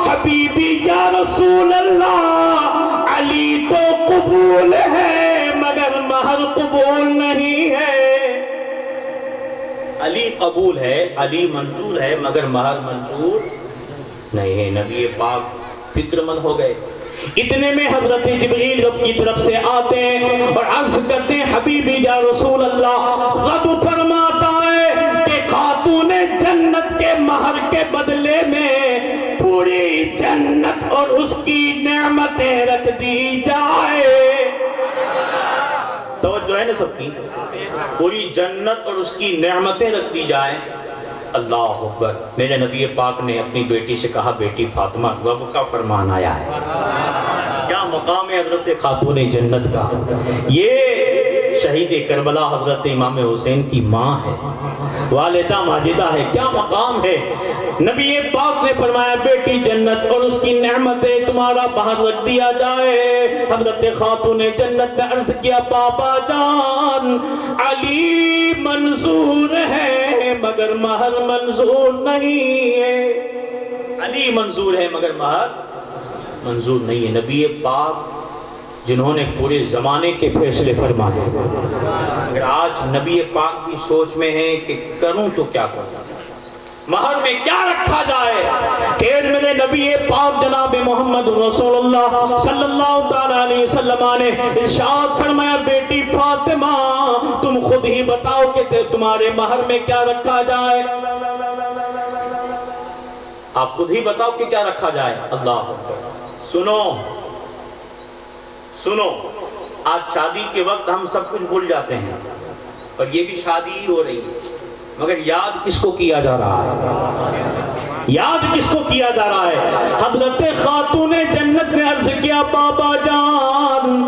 [SPEAKER 2] حبیبی یا رسول اللہ، علی تو قبول ہے مگر مہر قبول نہیں ہے. علی قبول ہے، علی منظور ہے مگر مہر منظور نہیں ہے. نبی پاک فکر مند ہو گئے. اتنے میں حضرت جبریل رب کی طرف سے آتے ہیں اور عرض کرتے ہیں، حبیبی یا رسول اللہ، رب فرماتا ہے کہ خاتون جنت کے مہر کے بدلے میں پوری جنت اور اس کی نعمتیں رکھ دی جائے. توجہ ہے نا سب کی؟ پوری جنت اور اس کی نعمتیں رکھ دی جائیں. اللہ اکبر. میرے نبی پاک نے اپنی بیٹی سے کہا، بیٹی فاطمہ رب کا فرمان آیا ہے. کیا مقام ہے حضرت خاتون جنت کا. یہ شہید کربلا حضرت امام حسین کی ماں ہے، والدہ ماجدہ ہے. کیا مقام ہے. نبی پاک نے فرمایا، بیٹی جنت اور اس کی نعمتیں تمہارا باہر رکھ دیا جائے. حضرت خاتون جنت نے عرض کیا، بابا جان علی منظور ہے مگر مہر منظور نہیں ہے. علی منظور ہے مگر مہر منظور نہیں ہے. نبی پاک جنہوں نے پورے زمانے کے فیصلے فرمائے، اگر آج نبی پاک کی سوچ میں ہے کہ کروں تو کیا کروں، مہر میں کیا رکھا جائے. کہ میرے نبی پاک جناب محمد رسول اللہ صلی اللہ علیہ وسلم نے ارشاد فرمایا، بیٹی فاطمہ تم خود ہی بتاؤ کہ تمہارے مہر میں کیا رکھا جائے. آپ خود ہی بتاؤ کہ کیا رکھا جائے. اللہ اکبر. سنو سنو، آج شادی کے وقت ہم سب کچھ بھول جاتے ہیں، اور یہ بھی شادی ہی ہو رہی ہے، مگر یاد کس کو کیا جا رہا ہے؟ یاد کس کو کیا جا رہا ہے؟ حضرت خاتون جنت نے عرض کیا، بابا جان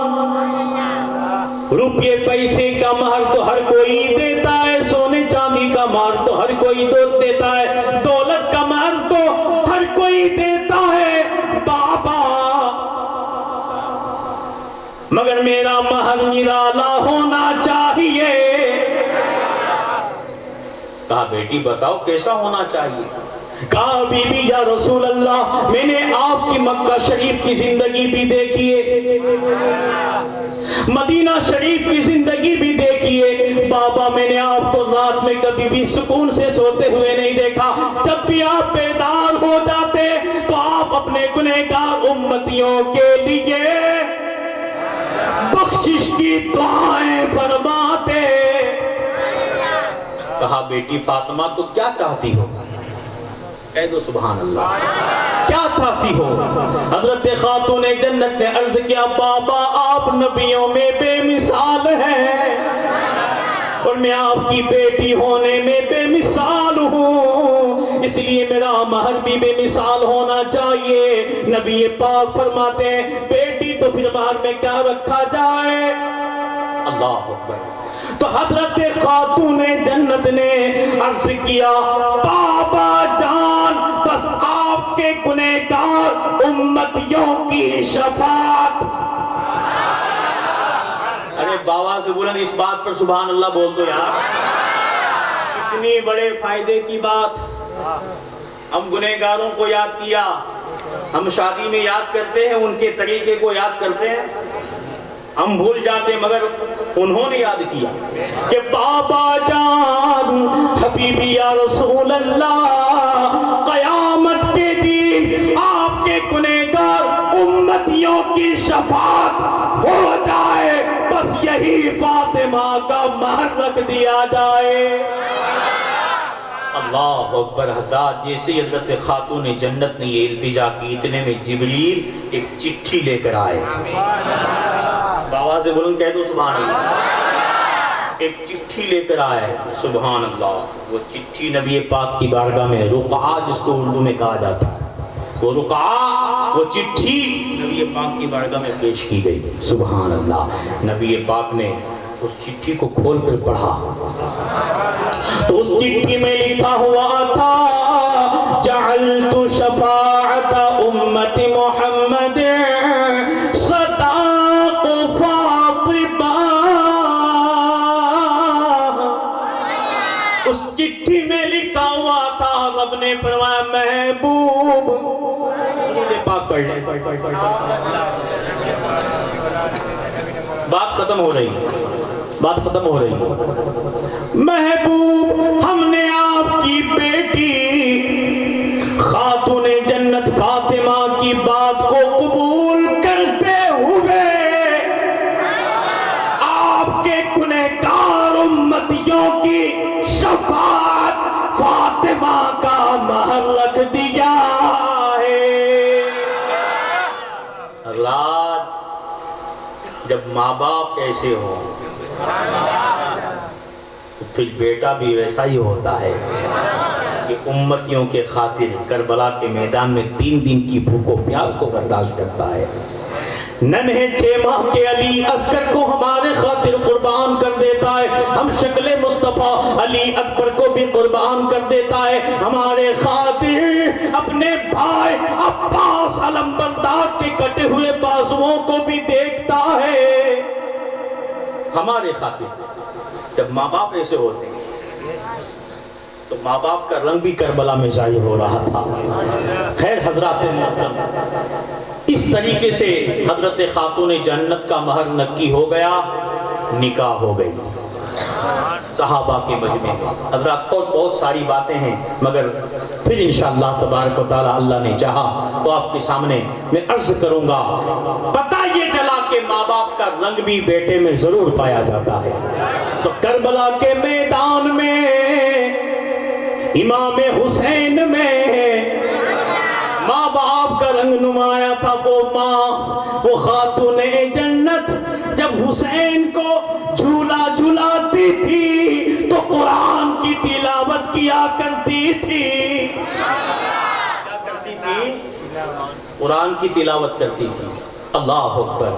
[SPEAKER 2] روپے پیسے کا مہر تو ہر کوئی دیتا ہے، سونے چاندی کا مہر تو ہر کوئی دیتا ہے، دولت کا مہر تو ہر کوئی دیتا ہے بابا، مگر میرا مہر نرالا ہونا چاہیے. کہا بیٹی بتاؤ کیسا ہونا چاہیے. کہا بی بی یا رسول اللہ، میں نے آپ کی مکہ شریف کی زندگی بھی دیکھی ہے، مدینہ شریف کی زندگی بھی دیکھی ہے. بابا میں نے آپ کو رات میں کبھی بھی سکون سے سوتے ہوئے نہیں دیکھا. جب بھی آپ بیدار ہو جاتے تو آپ اپنے گنہگار امتیوں کے لیے بخشش کی دعائیں فرماتے. کہا بیٹی فاطمہ تو کیا چاہتی ہو؟ کہہ دو سبحان اللہ. کیا چاہتی ہو؟ حضرت خاتون جنت نے عرض کیا، بابا آپ نبیوں میں بے مثال ہیں اور میں آپ کی بیٹی ہونے میں بے مثال ہوں، اس لیے میرا مہر بھی بے مثال ہونا چاہیے. نبی پاک فرماتے ہیں، بیٹی تو پھر مہر میں کیا رکھا جائے؟ اللہ اکبر. تو حضرت خاتون جنت نے عرض کیا بابا جان بس آپ کے گنہگار امتیوں کی شفاعت. ارے بابا سے بولیں اس بات پر سبحان اللہ بول دو یار. اتنی بڑے فائدے کی بات. ہم گنہگاروں کو یاد کیا, ہم شادی میں یاد کرتے ہیں, ان کے طریقے کو یاد کرتے ہیں, ہم بھول جاتے ہیں, مگر انہوں نے یاد کیا کہ بابا جان حبیبی یا رسول اللہ قیامت کے دن آپ کے گنہگار امتیوں کی شفاعت ہو جائے, بس یہی فاطمہ کا مہر رکھ دیا جائے. اللہ اکبر. حضرات جیسے حضرت خاتون جنت نے یہ التجا کی, اتنے میں جبریل ایک چٹھی لے کر آئے. بابا سے بولوں کہہ دو سبحان اللہ. ایک چٹھی لے کر آئے. سبحان اللہ. وہ چٹھی نبی پاک کی بارگاہ میں رقعہ جس کو اردو میں کہا جاتا ہے, وہ رقعہ, وہ چٹھی نبی پاک کی بارگاہ میں پیش کی گئی. سبحان اللہ. نبی پاک نے اس چٹھی کو کھول کر پڑھا تو اس چٹھی میں لکھا ہوا تھا جعلت شفاعت امت محمد صداق فاطمہ. اس چٹھی میں لکھا ہوا تھا, رب نے فرمایا محبوب, پاک پڑھ لیں, بات ختم ہو رہی, بات ختم ہو رہی. محبوب ہم نے آپ کی بیٹی خاتون جنت فاطمہ کی بات کو قبول کرتے ہوئے آپ کے گنہگار امتیوں کی شفاعت فاطمہ کا مہر رکھ دیا ہے. رات جب ماں باپ ایسے ہوں تو پھر بیٹا بھی ویسا ہی ہوتا ہے کہ امتیوں کے خاطر کربلا کے میدان میں 3 دن کی بھوک و پیاس کو برداشت کرتا ہے. ننھے 6 ماہ کے علی اصغر کو ہمارے خاطر قربان کر دیتا ہے. ہم شکل مصطفیٰ علی اکبر کو بھی قربان کر دیتا ہے. ہمارے خاطر اپنے بھائی عباس علمبردار کے کٹے ہوئے بازوؤں کو بھی دیکھتا ہے. ہمارے خاطر جب ماں باپ ایسے ہوتے ہیں تو ماں باپ کا رنگ بھی کربلا میں ظاہر ہو رہا تھا. خیر حضرات محترم, اس طریقے سے حضرت خاتون جنت کا مہر نکی ہو گیا, نکاح ہو گئی صحابہ کے مجمع میں. حضرات اور بہت ساری باتیں ہیں, مگر پھر انشاءاللہ تبارک و تعالی اللہ نے چاہا تو آپ کے سامنے میں عرض کروں گا. پتہ یہ چلا کہ ماں باپ کا رنگ بھی بیٹے میں ضرور پایا جاتا ہے. تو کربلا کے میدان میں امام حسین میں ماں باپ کا رنگ نمایاں تھا. وہ ماں, وہ خاتون جنت جب حسین کو جھولا جھلاتی تھی تو قرآن کی تلاوت کیا کرتی تھی. کیا کرتی تھی؟ قرآن کی تلاوت کرتی تھی. اللہ اکبر.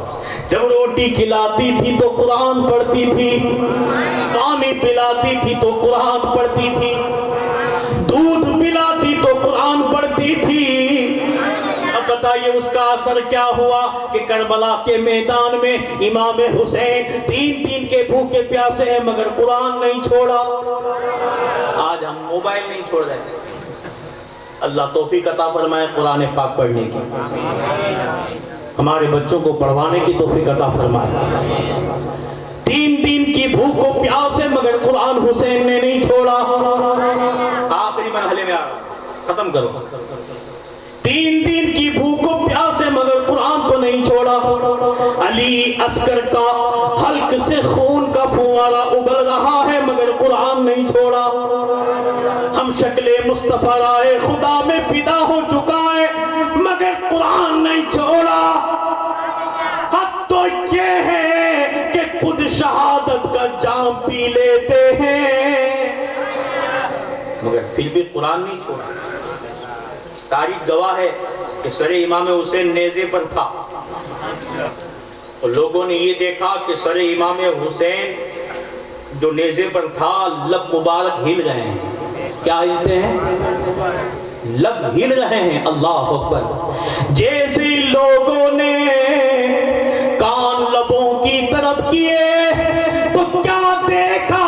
[SPEAKER 2] جب روٹی کھلاتی تھی تو قرآن پڑھتی تھی, پانی پلاتی تھی تو قرآن پڑھتی تھی, دودھ پلاتی تو قرآن پڑھتی تھی. اب بتائیے اس کا اثر کیا ہوا کہ کربلا کے میدان میں امام حسین 3 دن کے بھوکے پیاسے ہیں مگر قرآن نہیں چھوڑا. آج ہم موبائل نہیں چھوڑ رہے. اللہ توفیق عطا فرمائے قرآن پاک پڑھنے کی, ہمارے بچوں کو پڑھوانے کی توفیق عطا فرمائے. 3 دن کی بھوک و پیاس ہے مگر قرآن حسین نے نہیں چھوڑا. آخری مرحلے میں ختم کرو. 3 دن کی بھوک و پیاس ہے مگر قرآن کو نہیں چھوڑا. علی اصغر کا حلق سے خون کا فوارہ ابل رہا ہے مگر قرآن نہیں چھوڑا. ہم شکل مصطفیٰ رائے خدا میں فدا ہو چکا ہے مگر قرآن نہیں چھوڑا. حد تو یہ ہے کہ خود شہادت کا جام پی لیتے ہیں مگر پھر بھی قرآن نہیں چھوڑا. تاریخ گواہ ہے کہ سر امام حسین نیزے پر تھا اور لوگوں نے یہ دیکھا کہ سر امام حسین جو نیزے پر تھا لب مبارک ہل رہے ہیں. کیا ہلتے ہیں؟ لب ہل رہے ہیں. اللہ اکبر. جیسے لوگوں نے کان لبوں کی طرف کیے تو کیا دیکھا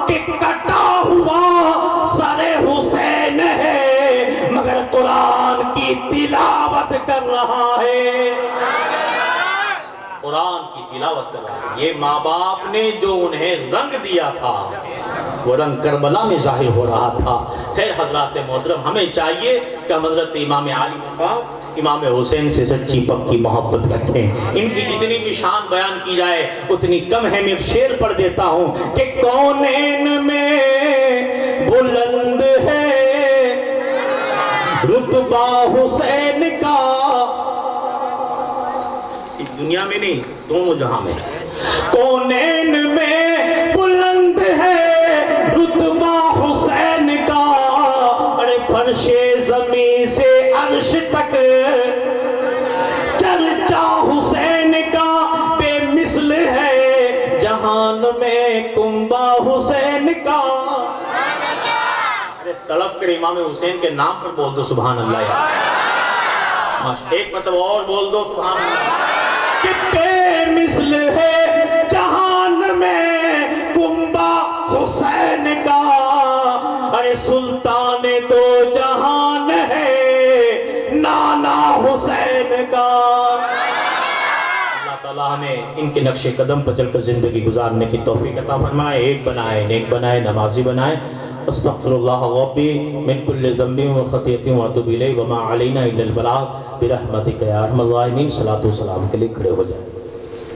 [SPEAKER 2] کہ کٹا ہوا سر حسین ہے مگر قرآن کی تلاوت کر رہا ہے. قرآن کی تلاوت کر رہا ہے. یہ ماں باپ نے جو انہیں رنگ دیا تھا وہ رنگ کربلا میں ظاہر ہو رہا تھا. خیر حضرات محترم، ہمیں چاہیے کہ ہم حضرت امام علی مقام امام حسین سے سچی پکی محبت رکھیں. ان کی جتنی بھی شان بیان کی جائے اتنی کم ہے. میں ایک شعر پڑھ دیتا ہوں کہ کونین میں بلند ہے رتبہ حسین کا. دنیا میں نہیں، دونوں جہاں میں. کونین میں بلند ہے رتبہ حسین کا. ارے فرش زمین سے عرش تک چرچا حسین کا بے مثل ہے جہان میں کنبہ حسین کا. ارے تڑپ کر امام حسین کے نام پر بول دو سبحان اللہ یار. ایک مطلب اور بول دو سبحان اللہ. کہ بے مثل ہے جہان میں کنبہ حسین کا. ارے سلطان دو جہان ہے نانا حسین کا. اللہ تعالیٰ ہمیں ان کے نقش قدم پر چل کر زندگی گزارنے کی توفیق عطا فرمائے. ایک بنائے، نیک بنائے، نمازی بنائے. استغفر اللہ ربی من کل ذنب و خطیئۃ واتوب الیہ وما علینا الا البلاغ برحمتک یا ارحم الراحمین. صلاۃ و سلام کے لیے کھڑے ہو جائیں.